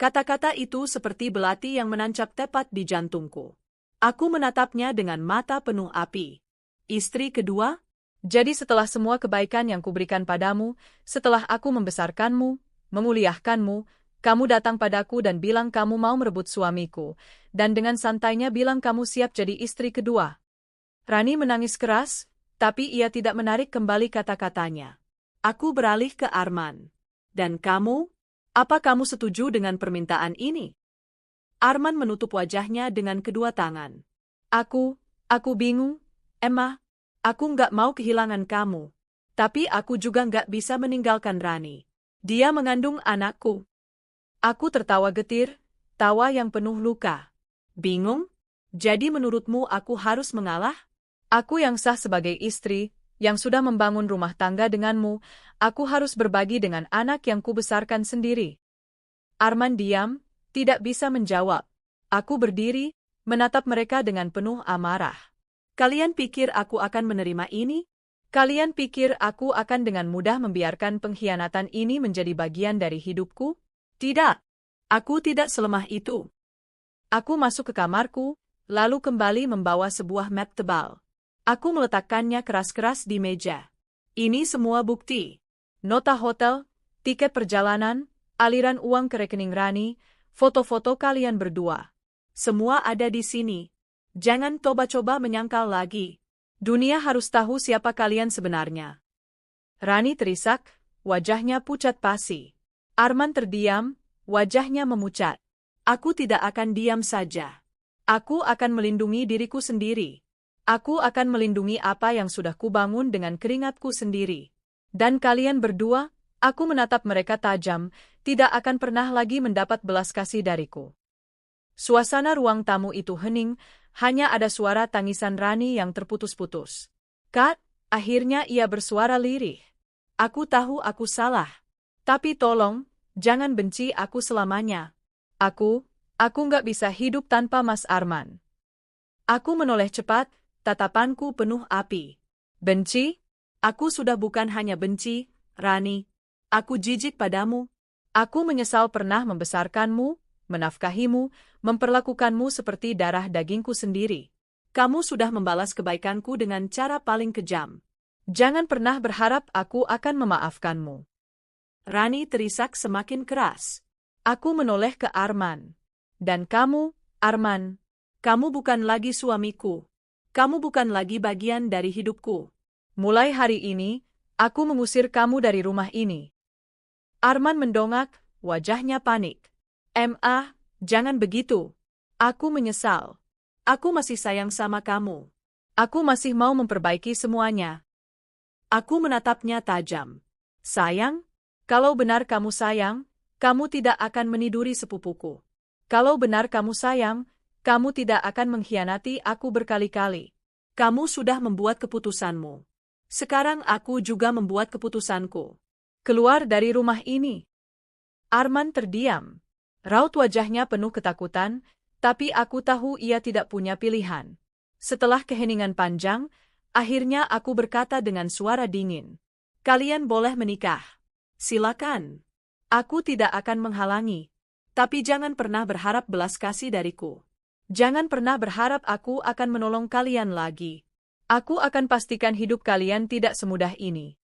Kata-kata itu seperti belati yang menancap tepat di jantungku. Aku menatapnya dengan mata penuh api. Istri kedua? Jadi setelah semua kebaikan yang kuberikan padamu, setelah aku membesarkanmu, memuliakanmu, kamu datang padaku dan bilang kamu mau merebut suamiku, dan dengan santainya bilang kamu siap jadi istri kedua. Rani menangis keras, tapi ia tidak menarik kembali kata-katanya. Aku beralih ke Arman. Dan kamu? Apa kamu setuju dengan permintaan ini? Arman menutup wajahnya dengan kedua tangan. Aku bingung, Emma. Aku nggak mau kehilangan kamu. Tapi aku juga nggak bisa meninggalkan Rani. Dia mengandung anakku. Aku tertawa getir, tawa yang penuh luka. Bingung? Jadi menurutmu aku harus mengalah? Aku yang sah sebagai istri, yang sudah membangun rumah tangga denganmu, aku harus berbagi dengan anak yang kubesarkan sendiri. Arman diam, tidak bisa menjawab. Aku berdiri, menatap mereka dengan penuh amarah. Kalian pikir aku akan menerima ini? Kalian pikir aku akan dengan mudah membiarkan pengkhianatan ini menjadi bagian dari hidupku? Tidak. Aku tidak selemah itu. Aku masuk ke kamarku, lalu kembali membawa sebuah map tebal. Aku meletakkannya keras-keras di meja. Ini semua bukti. Nota hotel, tiket perjalanan, aliran uang ke rekening Rani, foto-foto kalian berdua. Semua ada di sini. Jangan coba-coba menyangkal lagi. Dunia harus tahu siapa kalian sebenarnya. Rani terisak, wajahnya pucat pasi. Arman terdiam, wajahnya memucat. Aku tidak akan diam saja. Aku akan melindungi diriku sendiri. Aku akan melindungi apa yang sudah kubangun dengan keringatku sendiri. Dan kalian berdua, aku menatap mereka tajam, tidak akan pernah lagi mendapat belas kasih dariku. Suasana ruang tamu itu hening, hanya ada suara tangisan Rani yang terputus-putus. Kak, akhirnya ia bersuara lirih. Aku tahu aku salah. Tapi tolong, jangan benci aku selamanya. Aku nggak bisa hidup tanpa Mas Arman. Aku menoleh cepat, tatapanku penuh api. Benci? Aku sudah bukan hanya benci, Rani. Aku jijik padamu. Aku menyesal pernah membesarkanmu, menafkahimu, memperlakukanmu seperti darah dagingku sendiri. Kamu sudah membalas kebaikanku dengan cara paling kejam. Jangan pernah berharap aku akan memaafkanmu. Rani terisak semakin keras. Aku menoleh ke Arman. Dan kamu, Arman, kamu bukan lagi suamiku. Kamu bukan lagi bagian dari hidupku. Mulai hari ini, aku mengusir kamu dari rumah ini. Arman mendongak, wajahnya panik. Jangan begitu. Aku menyesal. Aku masih sayang sama kamu. Aku masih mau memperbaiki semuanya. Aku menatapnya tajam. Sayang? Kalau benar kamu sayang, kamu tidak akan meniduri sepupuku. Kalau benar kamu sayang, kamu tidak akan mengkhianati aku berkali-kali. Kamu sudah membuat keputusanmu. Sekarang aku juga membuat keputusanku. Keluar dari rumah ini. Arman terdiam. Raut wajahnya penuh ketakutan, tapi aku tahu ia tidak punya pilihan. Setelah keheningan panjang, akhirnya aku berkata dengan suara dingin. Kalian boleh menikah. Silakan. Aku tidak akan menghalangi. Tapi jangan pernah berharap belas kasih dariku. Jangan pernah berharap aku akan menolong kalian lagi. Aku akan pastikan hidup kalian tidak semudah ini.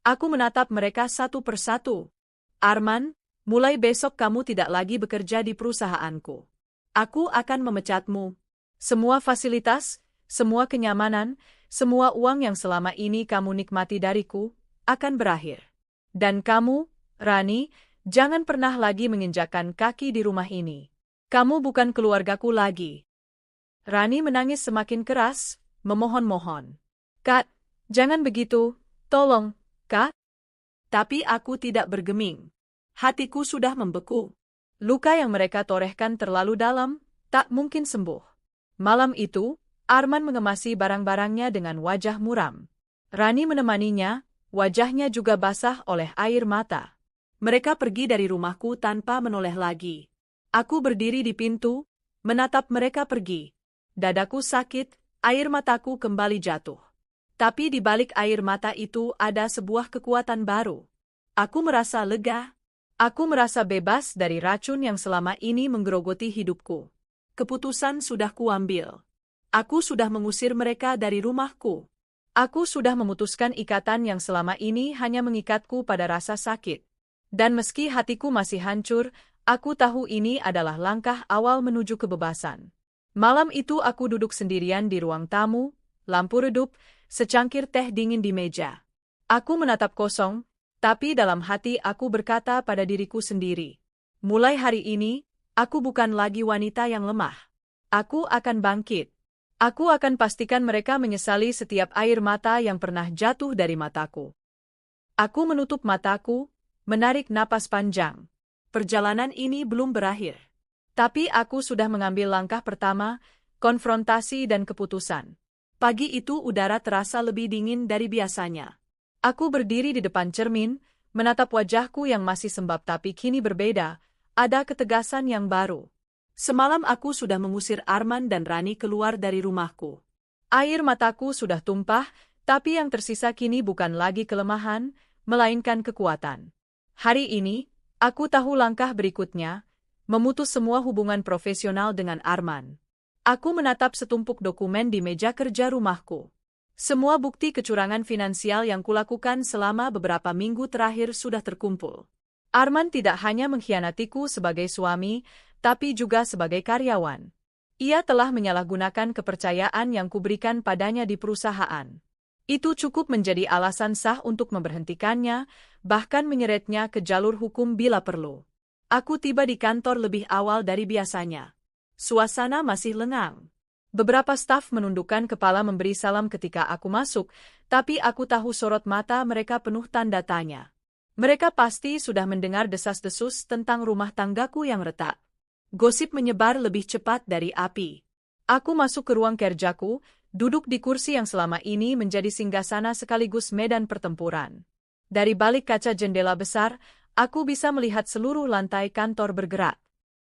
Aku menatap mereka satu persatu. Arman, mulai besok kamu tidak lagi bekerja di perusahaanku. Aku akan memecatmu. Semua fasilitas, semua kenyamanan, semua uang yang selama ini kamu nikmati dariku, akan berakhir. Dan kamu, Rani, jangan pernah lagi menginjakkan kaki di rumah ini. Kamu bukan keluargaku lagi. Rani menangis semakin keras, memohon-mohon. Kak, jangan begitu, tolong, Kak. Tapi aku tidak bergeming. Hatiku sudah membeku. Luka yang mereka torehkan terlalu dalam, tak mungkin sembuh. Malam itu, Arman mengemasi barang-barangnya dengan wajah muram. Rani menemaninya, wajahnya juga basah oleh air mata. Mereka pergi dari rumahku tanpa menoleh lagi. Aku berdiri di pintu, menatap mereka pergi. Dadaku sakit, air mataku kembali jatuh. Tapi di balik air mata itu ada sebuah kekuatan baru. Aku merasa lega. Aku merasa bebas dari racun yang selama ini menggerogoti hidupku. Keputusan sudah kuambil. Aku sudah mengusir mereka dari rumahku. Aku sudah memutuskan ikatan yang selama ini hanya mengikatku pada rasa sakit. Dan meski hatiku masih hancur, aku tahu ini adalah langkah awal menuju kebebasan. Malam itu aku duduk sendirian di ruang tamu, lampu redup, secangkir teh dingin di meja. Aku menatap kosong, tapi dalam hati aku berkata pada diriku sendiri. Mulai hari ini, aku bukan lagi wanita yang lemah. Aku akan bangkit. Aku akan pastikan mereka menyesali setiap air mata yang pernah jatuh dari mataku. Aku menutup mataku, menarik napas panjang. Perjalanan ini belum berakhir. Tapi aku sudah mengambil langkah pertama, konfrontasi dan keputusan. Pagi itu udara terasa lebih dingin dari biasanya. Aku berdiri di depan cermin, menatap wajahku yang masih sembab tapi kini berbeda, ada ketegasan yang baru. Semalam aku sudah mengusir Arman dan Rani keluar dari rumahku. Air mataku sudah tumpah, tapi yang tersisa kini bukan lagi kelemahan, melainkan kekuatan. Hari ini, aku tahu langkah berikutnya, memutus semua hubungan profesional dengan Arman. Aku menatap setumpuk dokumen di meja kerja rumahku. Semua bukti kecurangan finansial yang kulakukan selama beberapa minggu terakhir sudah terkumpul. Arman tidak hanya mengkhianatiku sebagai suami, tapi juga sebagai karyawan. Ia telah menyalahgunakan kepercayaan yang kuberikan padanya di perusahaan. Itu cukup menjadi alasan sah untuk memberhentikannya, bahkan menyeretnya ke jalur hukum bila perlu. Aku tiba di kantor lebih awal dari biasanya. Suasana masih lengang. Beberapa staf menundukkan kepala memberi salam ketika aku masuk, tapi aku tahu sorot mata mereka penuh tanda tanya. Mereka pasti sudah mendengar desas-desus tentang rumah tanggaku yang retak. Gosip menyebar lebih cepat dari api. Aku masuk ke ruang kerjaku, duduk di kursi yang selama ini menjadi singgasana sekaligus medan pertempuran. Dari balik kaca jendela besar, aku bisa melihat seluruh lantai kantor bergerak.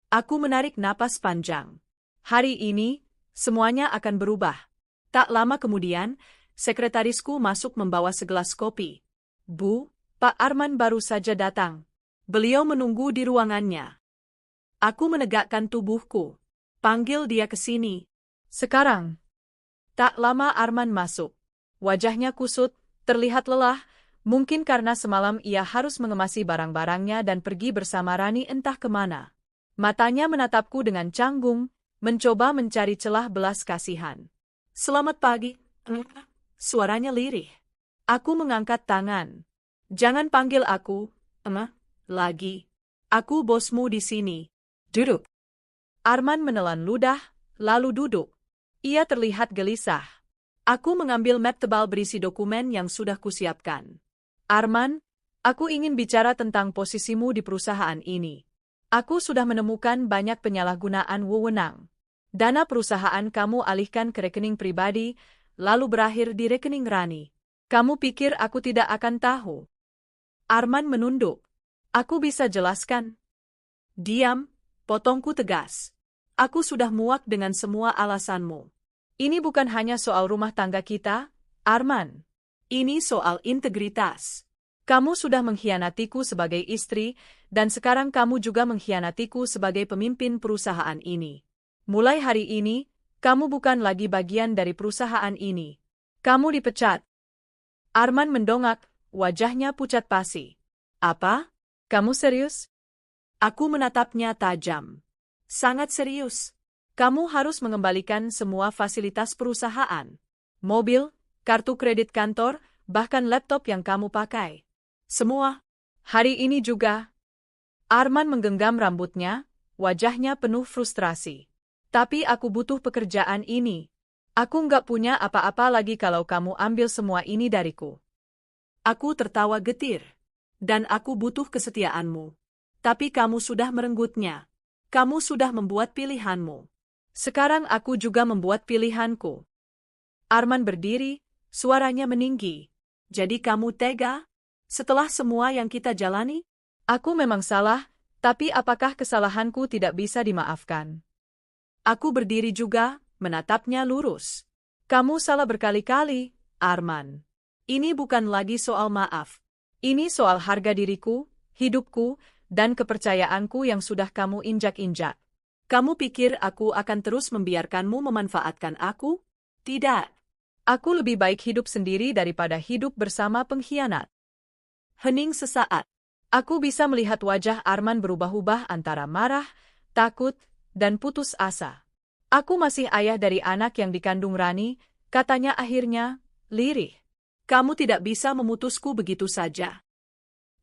Aku menarik napas panjang. Hari ini, semuanya akan berubah. Tak lama kemudian, sekretarisku masuk membawa segelas kopi. Bu, Pak Arman baru saja datang. Beliau menunggu di ruangannya. Aku menegakkan tubuhku. Panggil dia ke sini. Sekarang. Tak lama Arman masuk. Wajahnya kusut, terlihat lelah, mungkin karena semalam ia harus mengemasi barang-barangnya dan pergi bersama Rani entah kemana. Matanya menatapku dengan canggung, mencoba mencari celah belas kasihan. Selamat pagi. Suaranya lirih. Aku mengangkat tangan. Jangan panggil aku, lagi. Aku bosmu di sini. Duduk. Arman menelan ludah, lalu duduk. Ia terlihat gelisah. Aku mengambil map tebal berisi dokumen yang sudah kusiapkan. Arman, aku ingin bicara tentang posisimu di perusahaan ini. Aku sudah menemukan banyak penyalahgunaan wewenang. Dana perusahaan kamu alihkan ke rekening pribadi, lalu berakhir di rekening Rani. Kamu pikir aku tidak akan tahu? Arman menunduk. Aku bisa jelaskan. Diam, potongku tegas. Aku sudah muak dengan semua alasanmu. Ini bukan hanya soal rumah tangga kita, Arman. Ini soal integritas. Kamu sudah mengkhianatiku sebagai istri, dan sekarang kamu juga mengkhianatiku sebagai pemimpin perusahaan ini. Mulai hari ini, kamu bukan lagi bagian dari perusahaan ini. Kamu dipecat. Arman mendongak, wajahnya pucat pasi. Apa? Kamu serius? Aku menatapnya tajam. Sangat serius. Kamu harus mengembalikan semua fasilitas perusahaan. Mobil, kartu kredit kantor, bahkan laptop yang kamu pakai. Semua. Hari ini juga. Arman menggenggam rambutnya, wajahnya penuh frustrasi. Tapi aku butuh pekerjaan ini. Aku nggak punya apa-apa lagi kalau kamu ambil semua ini dariku. Aku tertawa getir. Dan aku butuh kesetiaanmu. Tapi kamu sudah merenggutnya. Kamu sudah membuat pilihanmu. Sekarang aku juga membuat pilihanku. Arman berdiri, suaranya meninggi. Jadi kamu tega? Setelah semua yang kita jalani? Aku memang salah, tapi apakah kesalahanku tidak bisa dimaafkan? Aku berdiri juga, menatapnya lurus. Kamu salah berkali-kali, Arman. Ini bukan lagi soal maaf. Ini soal harga diriku, hidupku, dan kepercayaanku yang sudah kamu injak-injak. Kamu pikir aku akan terus membiarkanmu memanfaatkan aku? Tidak. Aku lebih baik hidup sendiri daripada hidup bersama pengkhianat. Hening sesaat. Aku bisa melihat wajah Arman berubah-ubah antara marah, takut, dan putus asa. Aku masih ayah dari anak yang dikandung Rani, katanya akhirnya, lirih. Kamu tidak bisa memutusku begitu saja.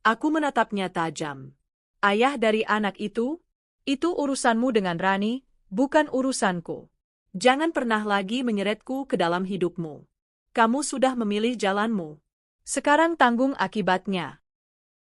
Aku menatapnya tajam. Ayah dari anak itu urusanmu dengan Rani, bukan urusanku. Jangan pernah lagi menyeretku ke dalam hidupmu. Kamu sudah memilih jalanmu. Sekarang tanggung akibatnya.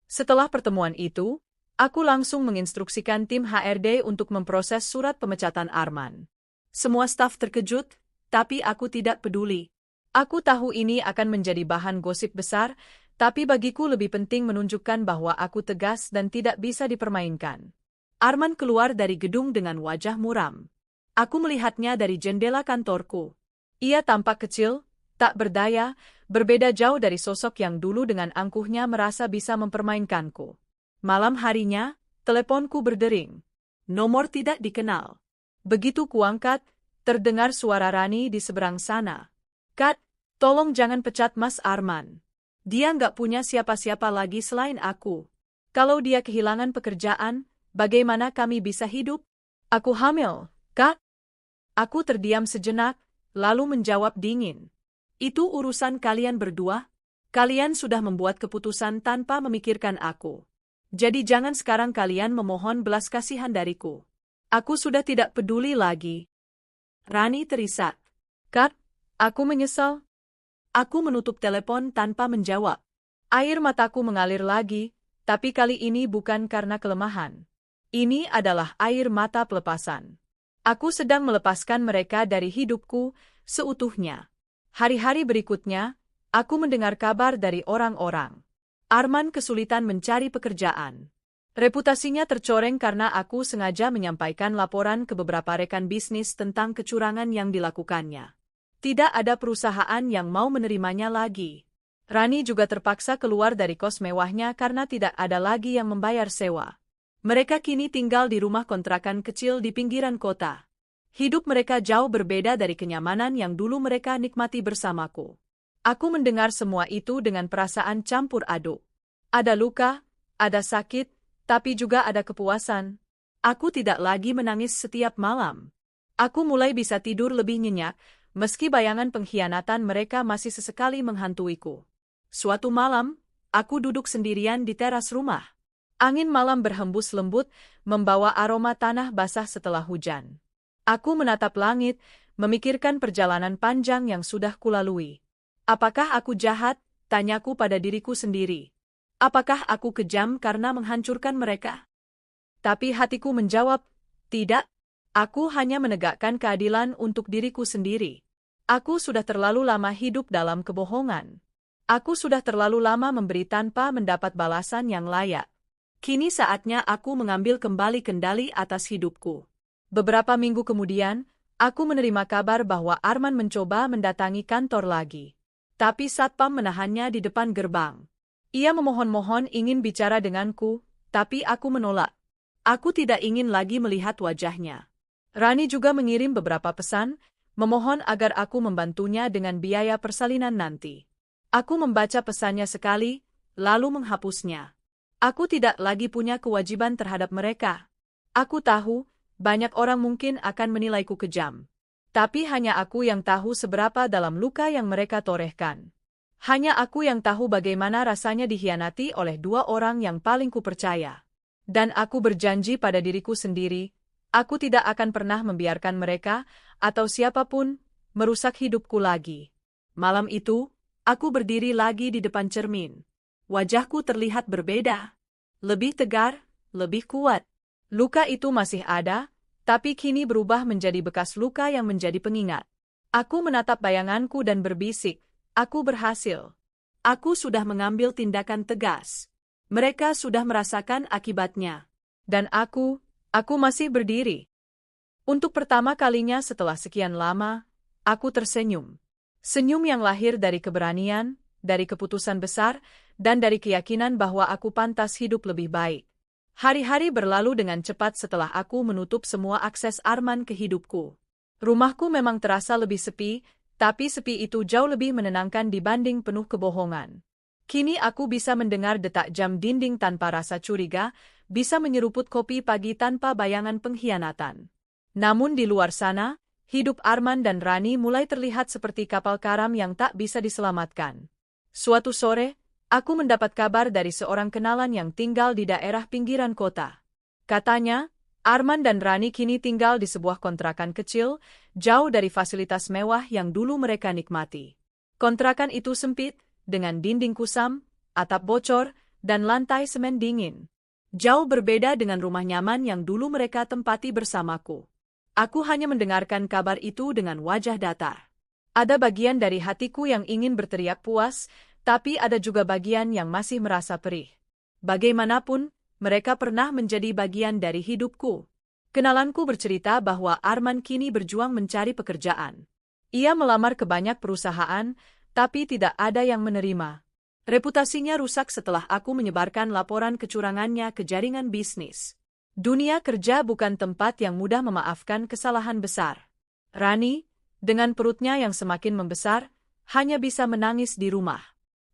Setelah pertemuan itu, aku langsung menginstruksikan tim HRD untuk memproses surat pemecatan Arman. Semua staf terkejut, tapi aku tidak peduli. Aku tahu ini akan menjadi bahan gosip besar, tapi bagiku lebih penting menunjukkan bahwa aku tegas dan tidak bisa dipermainkan. Arman keluar dari gedung dengan wajah muram. Aku melihatnya dari jendela kantorku. Ia tampak kecil, tak berdaya, berbeda jauh dari sosok yang dulu dengan angkuhnya merasa bisa mempermainkanku. Malam harinya, teleponku berdering. Nomor tidak dikenal. Begitu kuangkat, terdengar suara Rani di seberang sana. Kat, tolong jangan pecat Mas Arman. Dia nggak punya siapa-siapa lagi selain aku. Kalau dia kehilangan pekerjaan, bagaimana kami bisa hidup? Aku hamil, Kak. Aku terdiam sejenak, lalu menjawab dingin. Itu urusan kalian berdua. Kalian sudah membuat keputusan tanpa memikirkan aku. Jadi jangan sekarang kalian memohon belas kasihan dariku. Aku sudah tidak peduli lagi. Rani terisak. Kak, aku menyesal. Aku menutup telepon tanpa menjawab. Air mataku mengalir lagi, tapi kali ini bukan karena kelemahan. Ini adalah air mata pelepasan. Aku sedang melepaskan mereka dari hidupku seutuhnya. Hari-hari berikutnya, aku mendengar kabar dari orang-orang. Arman kesulitan mencari pekerjaan. Reputasinya tercoreng karena aku sengaja menyampaikan laporan ke beberapa rekan bisnis tentang kecurangan yang dilakukannya. Tidak ada perusahaan yang mau menerimanya lagi. Rani juga terpaksa keluar dari kos mewahnya karena tidak ada lagi yang membayar sewa. Mereka kini tinggal di rumah kontrakan kecil di pinggiran kota. Hidup mereka jauh berbeda dari kenyamanan yang dulu mereka nikmati bersamaku. Aku mendengar semua itu dengan perasaan campur aduk. Ada luka, ada sakit, tapi juga ada kepuasan. Aku tidak lagi menangis setiap malam. Aku mulai bisa tidur lebih nyenyak, meski bayangan pengkhianatan mereka masih sesekali menghantuiku. Suatu malam, aku duduk sendirian di teras rumah. Angin malam berhembus lembut, membawa aroma tanah basah setelah hujan. Aku menatap langit, memikirkan perjalanan panjang yang sudah kulalui. Apakah aku jahat? Tanyaku pada diriku sendiri. Apakah aku kejam karena menghancurkan mereka? Tapi hatiku menjawab, tidak. Aku hanya menegakkan keadilan untuk diriku sendiri. Aku sudah terlalu lama hidup dalam kebohongan. Aku sudah terlalu lama memberi tanpa mendapat balasan yang layak. Kini saatnya aku mengambil kembali kendali atas hidupku. Beberapa minggu kemudian, aku menerima kabar bahwa Arman mencoba mendatangi kantor lagi. Tapi satpam menahannya di depan gerbang. Ia memohon-mohon ingin bicara denganku, tapi aku menolak. Aku tidak ingin lagi melihat wajahnya. Rani juga mengirim beberapa pesan, memohon agar aku membantunya dengan biaya persalinan nanti. Aku membaca pesannya sekali, lalu menghapusnya. Aku tidak lagi punya kewajiban terhadap mereka. Aku tahu, banyak orang mungkin akan menilaiku kejam. Tapi hanya aku yang tahu seberapa dalam luka yang mereka torehkan. Hanya aku yang tahu bagaimana rasanya dikhianati oleh dua orang yang paling kupercaya. Dan aku berjanji pada diriku sendiri, aku tidak akan pernah membiarkan mereka, atau siapapun, merusak hidupku lagi. Malam itu, aku berdiri lagi di depan cermin. Wajahku terlihat berbeda. Lebih tegar, lebih kuat. Luka itu masih ada, tapi kini berubah menjadi bekas luka yang menjadi pengingat. Aku menatap bayanganku dan berbisik, aku berhasil. Aku sudah mengambil tindakan tegas. Mereka sudah merasakan akibatnya. Dan aku masih berdiri. Untuk pertama kalinya setelah sekian lama, aku tersenyum. Senyum yang lahir dari keberanian, dari keputusan besar, dan dari keyakinan bahwa aku pantas hidup lebih baik. Hari-hari berlalu dengan cepat setelah aku menutup semua akses Arman ke hidupku. Rumahku memang terasa lebih sepi, tapi sepi itu jauh lebih menenangkan dibanding penuh kebohongan. Kini aku bisa mendengar detak jam dinding tanpa rasa curiga, bisa menyeruput kopi pagi tanpa bayangan pengkhianatan. Namun di luar sana, hidup Arman dan Rani mulai terlihat seperti kapal karam yang tak bisa diselamatkan. Suatu sore, aku mendapat kabar dari seorang kenalan yang tinggal di daerah pinggiran kota. Katanya, Arman dan Rani kini tinggal di sebuah kontrakan kecil, jauh dari fasilitas mewah yang dulu mereka nikmati. Kontrakan itu sempit, dengan dinding kusam, atap bocor, dan lantai semen dingin. Jauh berbeda dengan rumah nyaman yang dulu mereka tempati bersamaku. Aku hanya mendengarkan kabar itu dengan wajah datar. Ada bagian dari hatiku yang ingin berteriak puas, tapi ada juga bagian yang masih merasa perih. Bagaimanapun, mereka pernah menjadi bagian dari hidupku. Kenalanku bercerita bahwa Arman kini berjuang mencari pekerjaan. Ia melamar ke banyak perusahaan, tapi tidak ada yang menerima. Reputasinya rusak setelah aku menyebarkan laporan kecurangannya ke jaringan bisnis. Dunia kerja bukan tempat yang mudah memaafkan kesalahan besar. Rani, dengan perutnya yang semakin membesar, hanya bisa menangis di rumah.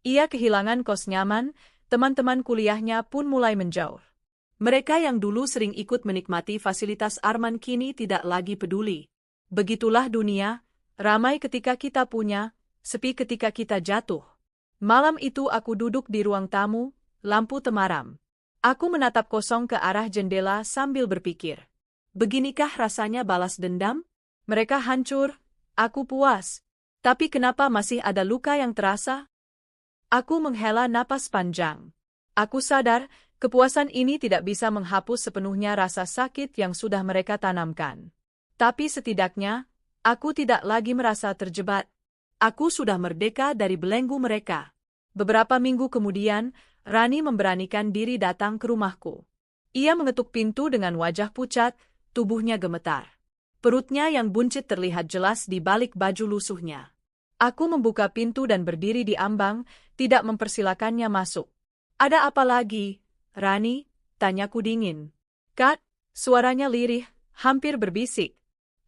Ia kehilangan kos nyaman, teman-teman kuliahnya pun mulai menjauh. Mereka yang dulu sering ikut menikmati fasilitas Arman kini tidak lagi peduli. Begitulah dunia, ramai ketika kita punya, sepi ketika kita jatuh. Malam itu aku duduk di ruang tamu, lampu temaram. Aku menatap kosong ke arah jendela sambil berpikir. Beginikah rasanya balas dendam? Mereka hancur, aku puas. Tapi kenapa masih ada luka yang terasa? Aku menghela napas panjang. Aku sadar, kepuasan ini tidak bisa menghapus sepenuhnya rasa sakit yang sudah mereka tanamkan. Tapi setidaknya, aku tidak lagi merasa terjebak. Aku sudah merdeka dari belenggu mereka. Beberapa minggu kemudian, Rani memberanikan diri datang ke rumahku. Ia mengetuk pintu dengan wajah pucat, tubuhnya gemetar. Perutnya yang buncit terlihat jelas di balik baju lusuhnya. Aku membuka pintu dan berdiri di ambang, tidak mempersilakannya masuk. Ada apa lagi, Rani? Tanyaku dingin. Kat, suaranya lirih, hampir berbisik.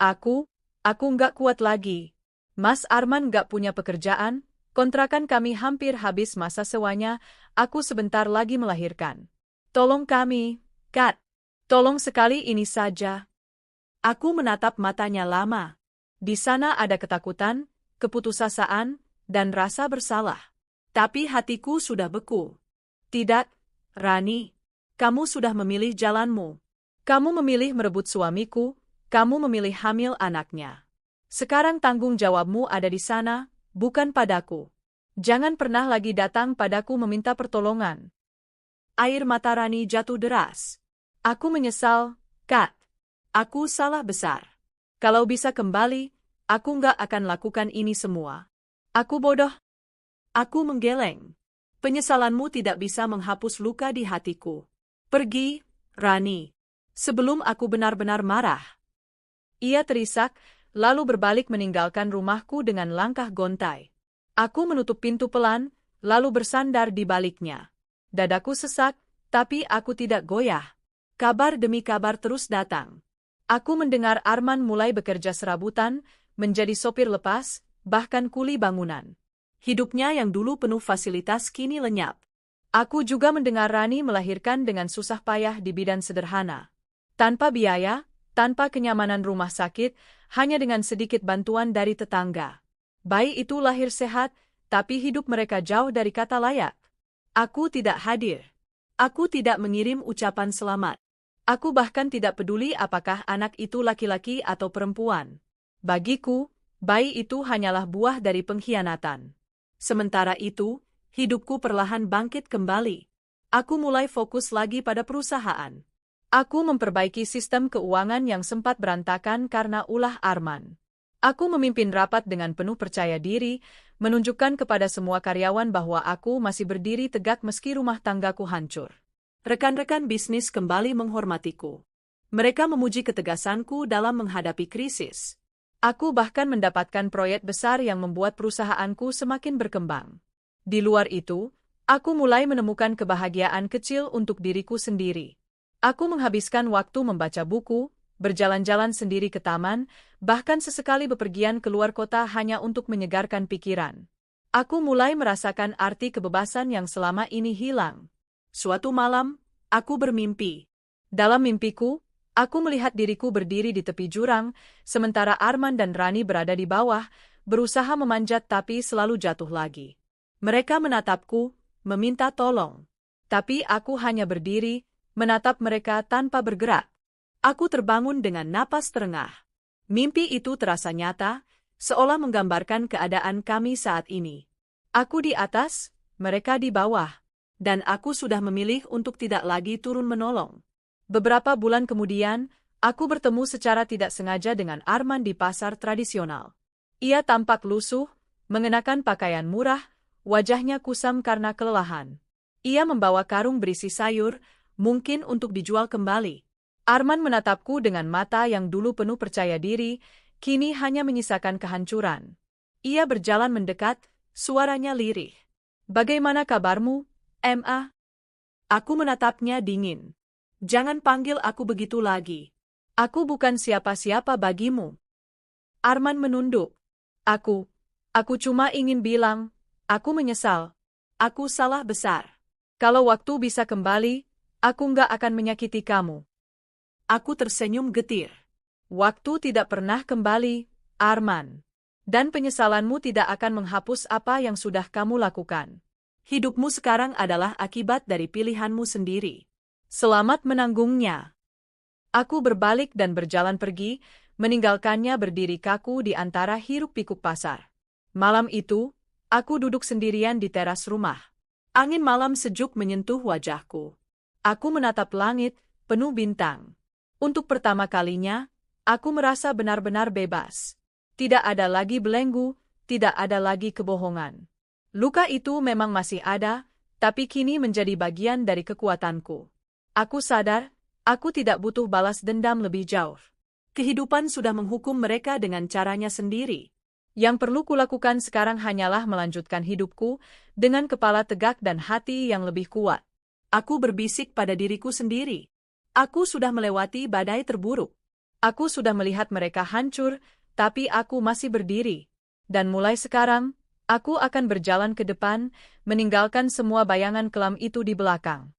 Aku nggak kuat lagi. Mas Arman nggak punya pekerjaan, kontrakan kami hampir habis masa sewanya, aku sebentar lagi melahirkan. Tolong kami, Kat. Tolong sekali ini saja. Aku menatap matanya lama. Di sana ada ketakutan, keputusasaan, dan rasa bersalah. Tapi hatiku sudah beku. Tidak, Rani. Kamu sudah memilih jalanmu. Kamu memilih merebut suamiku, kamu memilih hamil anaknya. Sekarang tanggung jawabmu ada di sana, bukan padaku. Jangan pernah lagi datang padaku meminta pertolongan. Air mata Rani jatuh deras. Aku menyesal, Kat. Aku salah besar. Kalau bisa kembali, aku nggak akan lakukan ini semua. Aku bodoh. Aku menggeleng. Penyesalanmu tidak bisa menghapus luka di hatiku. Pergi, Rani. Sebelum aku benar-benar marah. Ia terisak, lalu berbalik meninggalkan rumahku dengan langkah gontai. Aku menutup pintu pelan, lalu bersandar di baliknya. Dadaku sesak, tapi aku tidak goyah. Kabar demi kabar terus datang. Aku mendengar Arman mulai bekerja serabutan, menjadi sopir lepas, bahkan kuli bangunan. Hidupnya yang dulu penuh fasilitas kini lenyap. Aku juga mendengar Rani melahirkan dengan susah payah di bidan sederhana. Tanpa biaya, tanpa kenyamanan rumah sakit, hanya dengan sedikit bantuan dari tetangga. Bayi itu lahir sehat, tapi hidup mereka jauh dari kata layak. Aku tidak hadir. Aku tidak mengirim ucapan selamat. Aku bahkan tidak peduli apakah anak itu laki-laki atau perempuan. Bagiku, bayi itu hanyalah buah dari pengkhianatan. Sementara itu, hidupku perlahan bangkit kembali. Aku mulai fokus lagi pada perusahaan. Aku memperbaiki sistem keuangan yang sempat berantakan karena ulah Arman. Aku memimpin rapat dengan penuh percaya diri, menunjukkan kepada semua karyawan bahwa aku masih berdiri tegak meski rumah tanggaku hancur. Rekan-rekan bisnis kembali menghormatiku. Mereka memuji ketegasanku dalam menghadapi krisis. Aku bahkan mendapatkan proyek besar yang membuat perusahaanku semakin berkembang. Di luar itu, aku mulai menemukan kebahagiaan kecil untuk diriku sendiri. Aku menghabiskan waktu membaca buku, berjalan-jalan sendiri ke taman, bahkan sesekali bepergian keluar kota hanya untuk menyegarkan pikiran. Aku mulai merasakan arti kebebasan yang selama ini hilang. Suatu malam, aku bermimpi. Dalam mimpiku, aku melihat diriku berdiri di tepi jurang, sementara Arman dan Rani berada di bawah, berusaha memanjat tapi selalu jatuh lagi. Mereka menatapku, meminta tolong. Tapi aku hanya berdiri, menatap mereka tanpa bergerak. Aku terbangun dengan napas terengah. Mimpi itu terasa nyata, seolah menggambarkan keadaan kami saat ini. Aku di atas, mereka di bawah. Dan aku sudah memilih untuk tidak lagi turun menolong. Beberapa bulan kemudian, aku bertemu secara tidak sengaja dengan Arman di pasar tradisional. Ia tampak lusuh, mengenakan pakaian murah, wajahnya kusam karena kelelahan. Ia membawa karung berisi sayur, mungkin untuk dijual kembali. Arman menatapku dengan mata yang dulu penuh percaya diri, kini hanya menyisakan kehancuran. Ia berjalan mendekat, suaranya lirih. "Bagaimana kabarmu, Ma?" Aku menatapnya dingin. "Jangan panggil aku begitu lagi. Aku bukan siapa-siapa bagimu." Arman menunduk. Aku cuma ingin bilang, aku menyesal. Aku salah besar. Kalau waktu bisa kembali, aku nggak akan menyakiti kamu. Aku tersenyum getir. Waktu tidak pernah kembali, Arman. Dan penyesalanmu tidak akan menghapus apa yang sudah kamu lakukan. Hidupmu sekarang adalah akibat dari pilihanmu sendiri. Selamat menanggungnya. Aku berbalik dan berjalan pergi, meninggalkannya berdiri kaku di antara hiruk-pikuk pasar. Malam itu, aku duduk sendirian di teras rumah. Angin malam sejuk menyentuh wajahku. Aku menatap langit, penuh bintang. Untuk pertama kalinya, aku merasa benar-benar bebas. Tidak ada lagi belenggu, tidak ada lagi kebohongan. Luka itu memang masih ada, tapi kini menjadi bagian dari kekuatanku. Aku sadar, aku tidak butuh balas dendam lebih jauh. Kehidupan sudah menghukum mereka dengan caranya sendiri. Yang perlu kulakukan sekarang hanyalah melanjutkan hidupku dengan kepala tegak dan hati yang lebih kuat. Aku berbisik pada diriku sendiri. Aku sudah melewati badai terburuk. Aku sudah melihat mereka hancur, tapi aku masih berdiri. Dan mulai sekarang, aku akan berjalan ke depan, meninggalkan semua bayangan kelam itu di belakang.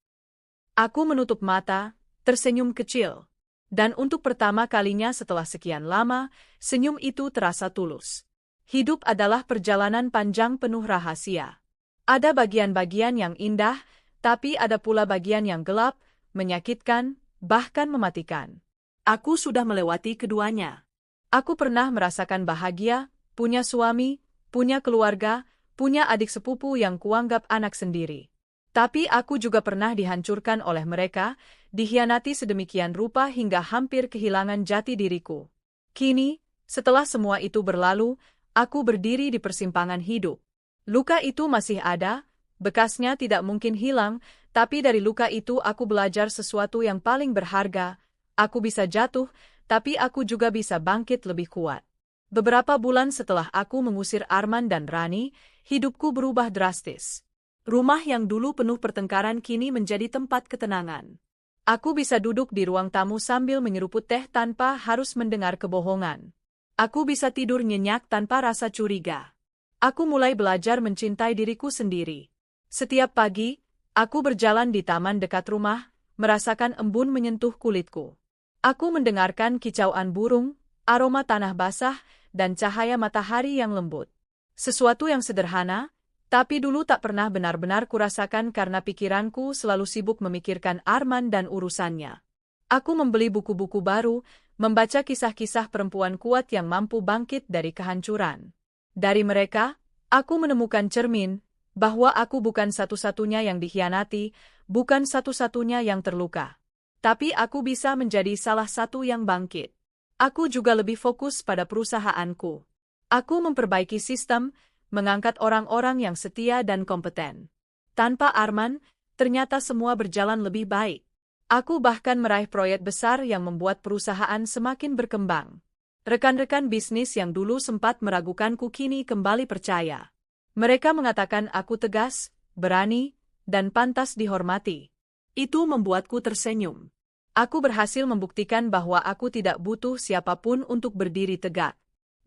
Aku menutup mata, tersenyum kecil. Dan untuk pertama kalinya setelah sekian lama, senyum itu terasa tulus. Hidup adalah perjalanan panjang penuh rahasia. Ada bagian-bagian yang indah, tapi ada pula bagian yang gelap, menyakitkan, bahkan mematikan. Aku sudah melewati keduanya. Aku pernah merasakan bahagia, punya suami, punya keluarga, punya adik sepupu yang kuanggap anak sendiri. Tapi aku juga pernah dihancurkan oleh mereka, dikhianati sedemikian rupa hingga hampir kehilangan jati diriku. Kini, setelah semua itu berlalu, aku berdiri di persimpangan hidup. Luka itu masih ada, bekasnya tidak mungkin hilang, tapi dari luka itu aku belajar sesuatu yang paling berharga. Aku bisa jatuh, tapi aku juga bisa bangkit lebih kuat. Beberapa bulan setelah aku mengusir Arman dan Rani, hidupku berubah drastis. Rumah yang dulu penuh pertengkaran kini menjadi tempat ketenangan. Aku bisa duduk di ruang tamu sambil menyeruput teh tanpa harus mendengar kebohongan. Aku bisa tidur nyenyak tanpa rasa curiga. Aku mulai belajar mencintai diriku sendiri. Setiap pagi, aku berjalan di taman dekat rumah, merasakan embun menyentuh kulitku. Aku mendengarkan kicauan burung, aroma tanah basah, dan cahaya matahari yang lembut. Sesuatu yang sederhana, Tapi dulu tak pernah benar-benar kurasakan karena pikiranku selalu sibuk memikirkan Arman dan urusannya. Aku membeli buku-buku baru, membaca kisah-kisah perempuan kuat yang mampu bangkit dari kehancuran. Dari mereka, aku menemukan cermin, bahwa aku bukan satu-satunya yang dikhianati, bukan satu-satunya yang terluka. Tapi aku bisa menjadi salah satu yang bangkit. Aku juga lebih fokus pada perusahaanku. Aku memperbaiki sistem, mengangkat orang-orang yang setia dan kompeten. Tanpa Arman, ternyata semua berjalan lebih baik. Aku bahkan meraih proyek besar yang membuat perusahaan semakin berkembang. Rekan-rekan bisnis yang dulu sempat meragukanku kini kembali percaya. Mereka mengatakan aku tegas, berani, dan pantas dihormati. Itu membuatku tersenyum. Aku berhasil membuktikan bahwa aku tidak butuh siapapun untuk berdiri tegak.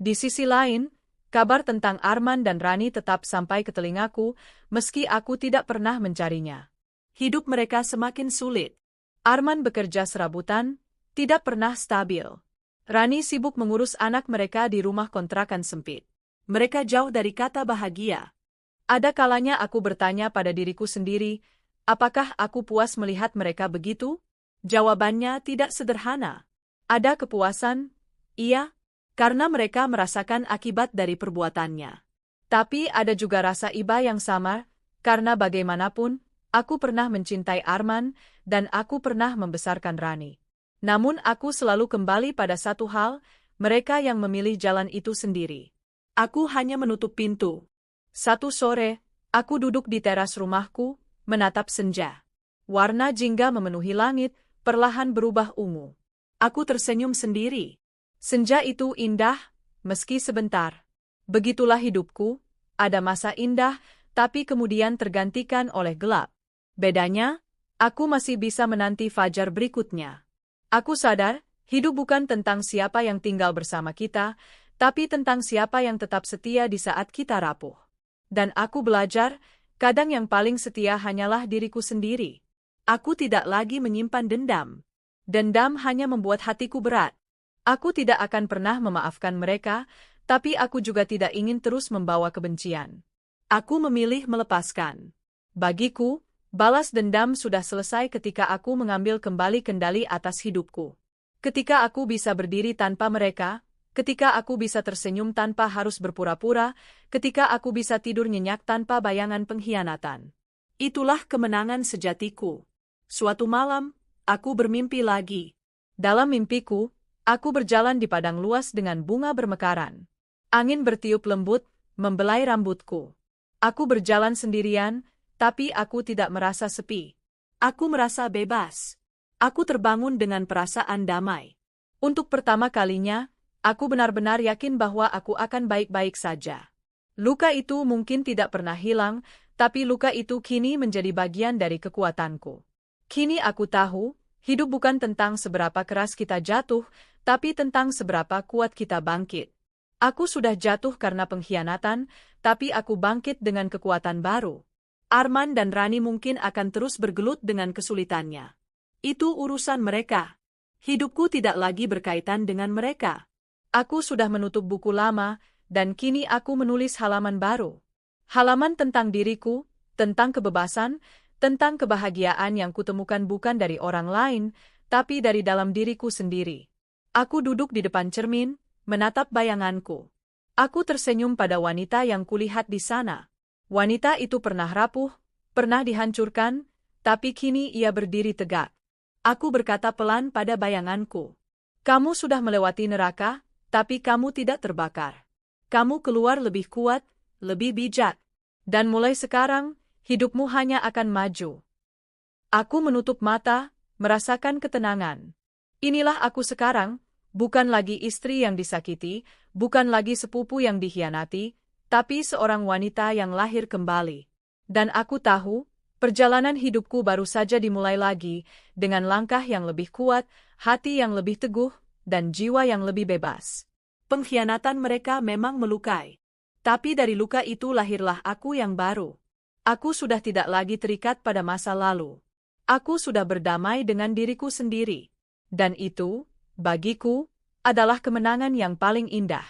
Di sisi lain, kabar tentang Arman dan Rani tetap sampai ke telingaku, meski aku tidak pernah mencarinya. Hidup mereka semakin sulit. Arman bekerja serabutan, tidak pernah stabil. Rani sibuk mengurus anak mereka di rumah kontrakan sempit. Mereka jauh dari kata bahagia. Ada kalanya aku bertanya pada diriku sendiri, apakah aku puas melihat mereka begitu? Jawabannya tidak sederhana. Ada kepuasan, iya, karena mereka merasakan akibat dari perbuatannya. Tapi ada juga rasa iba yang sama, karena bagaimanapun, aku pernah mencintai Arman, dan aku pernah membesarkan Rani. Namun aku selalu kembali pada satu hal, mereka yang memilih jalan itu sendiri. Aku hanya menutup pintu. Satu sore, aku duduk di teras rumahku, menatap senja. Warna jingga memenuhi langit, perlahan berubah ungu. Aku tersenyum sendiri. Senja itu indah, meski sebentar. Begitulah hidupku, ada masa indah, tapi kemudian tergantikan oleh gelap. Bedanya, aku masih bisa menanti fajar berikutnya. Aku sadar, hidup bukan tentang siapa yang tinggal bersama kita, tapi tentang siapa yang tetap setia di saat kita rapuh. Dan aku belajar, kadang yang paling setia hanyalah diriku sendiri. Aku tidak lagi menyimpan dendam. Dendam hanya membuat hatiku berat. Aku tidak akan pernah memaafkan mereka, tapi aku juga tidak ingin terus membawa kebencian. Aku memilih melepaskan. Bagiku, balas dendam sudah selesai ketika aku mengambil kembali kendali atas hidupku. Ketika aku bisa berdiri tanpa mereka, ketika aku bisa tersenyum tanpa harus berpura-pura, ketika aku bisa tidur nyenyak tanpa bayangan pengkhianatan. Itulah kemenangan sejatiku. Suatu malam, aku bermimpi lagi. Dalam mimpiku, aku berjalan di padang luas dengan bunga bermekaran. Angin bertiup lembut, membelai rambutku. Aku berjalan sendirian, tapi aku tidak merasa sepi. Aku merasa bebas. Aku terbangun dengan perasaan damai. Untuk pertama kalinya, aku benar-benar yakin bahwa aku akan baik-baik saja. Luka itu mungkin tidak pernah hilang, tapi luka itu kini menjadi bagian dari kekuatanku. Kini aku tahu, hidup bukan tentang seberapa keras kita jatuh, tapi tentang seberapa kuat kita bangkit. Aku sudah jatuh karena pengkhianatan, tapi aku bangkit dengan kekuatan baru. Arman dan Rani mungkin akan terus bergelut dengan kesulitannya. Itu urusan mereka. Hidupku tidak lagi berkaitan dengan mereka. Aku sudah menutup buku lama, dan kini aku menulis halaman baru. Halaman tentang diriku, tentang kebebasan, tentang kebahagiaan yang kutemukan bukan dari orang lain, tapi dari dalam diriku sendiri. Aku duduk di depan cermin, menatap bayanganku. Aku tersenyum pada wanita yang kulihat di sana. Wanita itu pernah rapuh, pernah dihancurkan, tapi kini ia berdiri tegak. Aku berkata pelan pada bayanganku. Kamu sudah melewati neraka, tapi kamu tidak terbakar. Kamu keluar lebih kuat, lebih bijak. Dan mulai sekarang, hidupmu hanya akan maju. Aku menutup mata, merasakan ketenangan. Inilah aku sekarang, bukan lagi istri yang disakiti, bukan lagi sepupu yang dikhianati, tapi seorang wanita yang lahir kembali. Dan aku tahu, perjalanan hidupku baru saja dimulai lagi, dengan langkah yang lebih kuat, hati yang lebih teguh, dan jiwa yang lebih bebas. Pengkhianatan mereka memang melukai. Tapi dari luka itu lahirlah aku yang baru. Aku sudah tidak lagi terikat pada masa lalu. Aku sudah berdamai dengan diriku sendiri. Dan itu, bagiku, adalah kemenangan yang paling indah.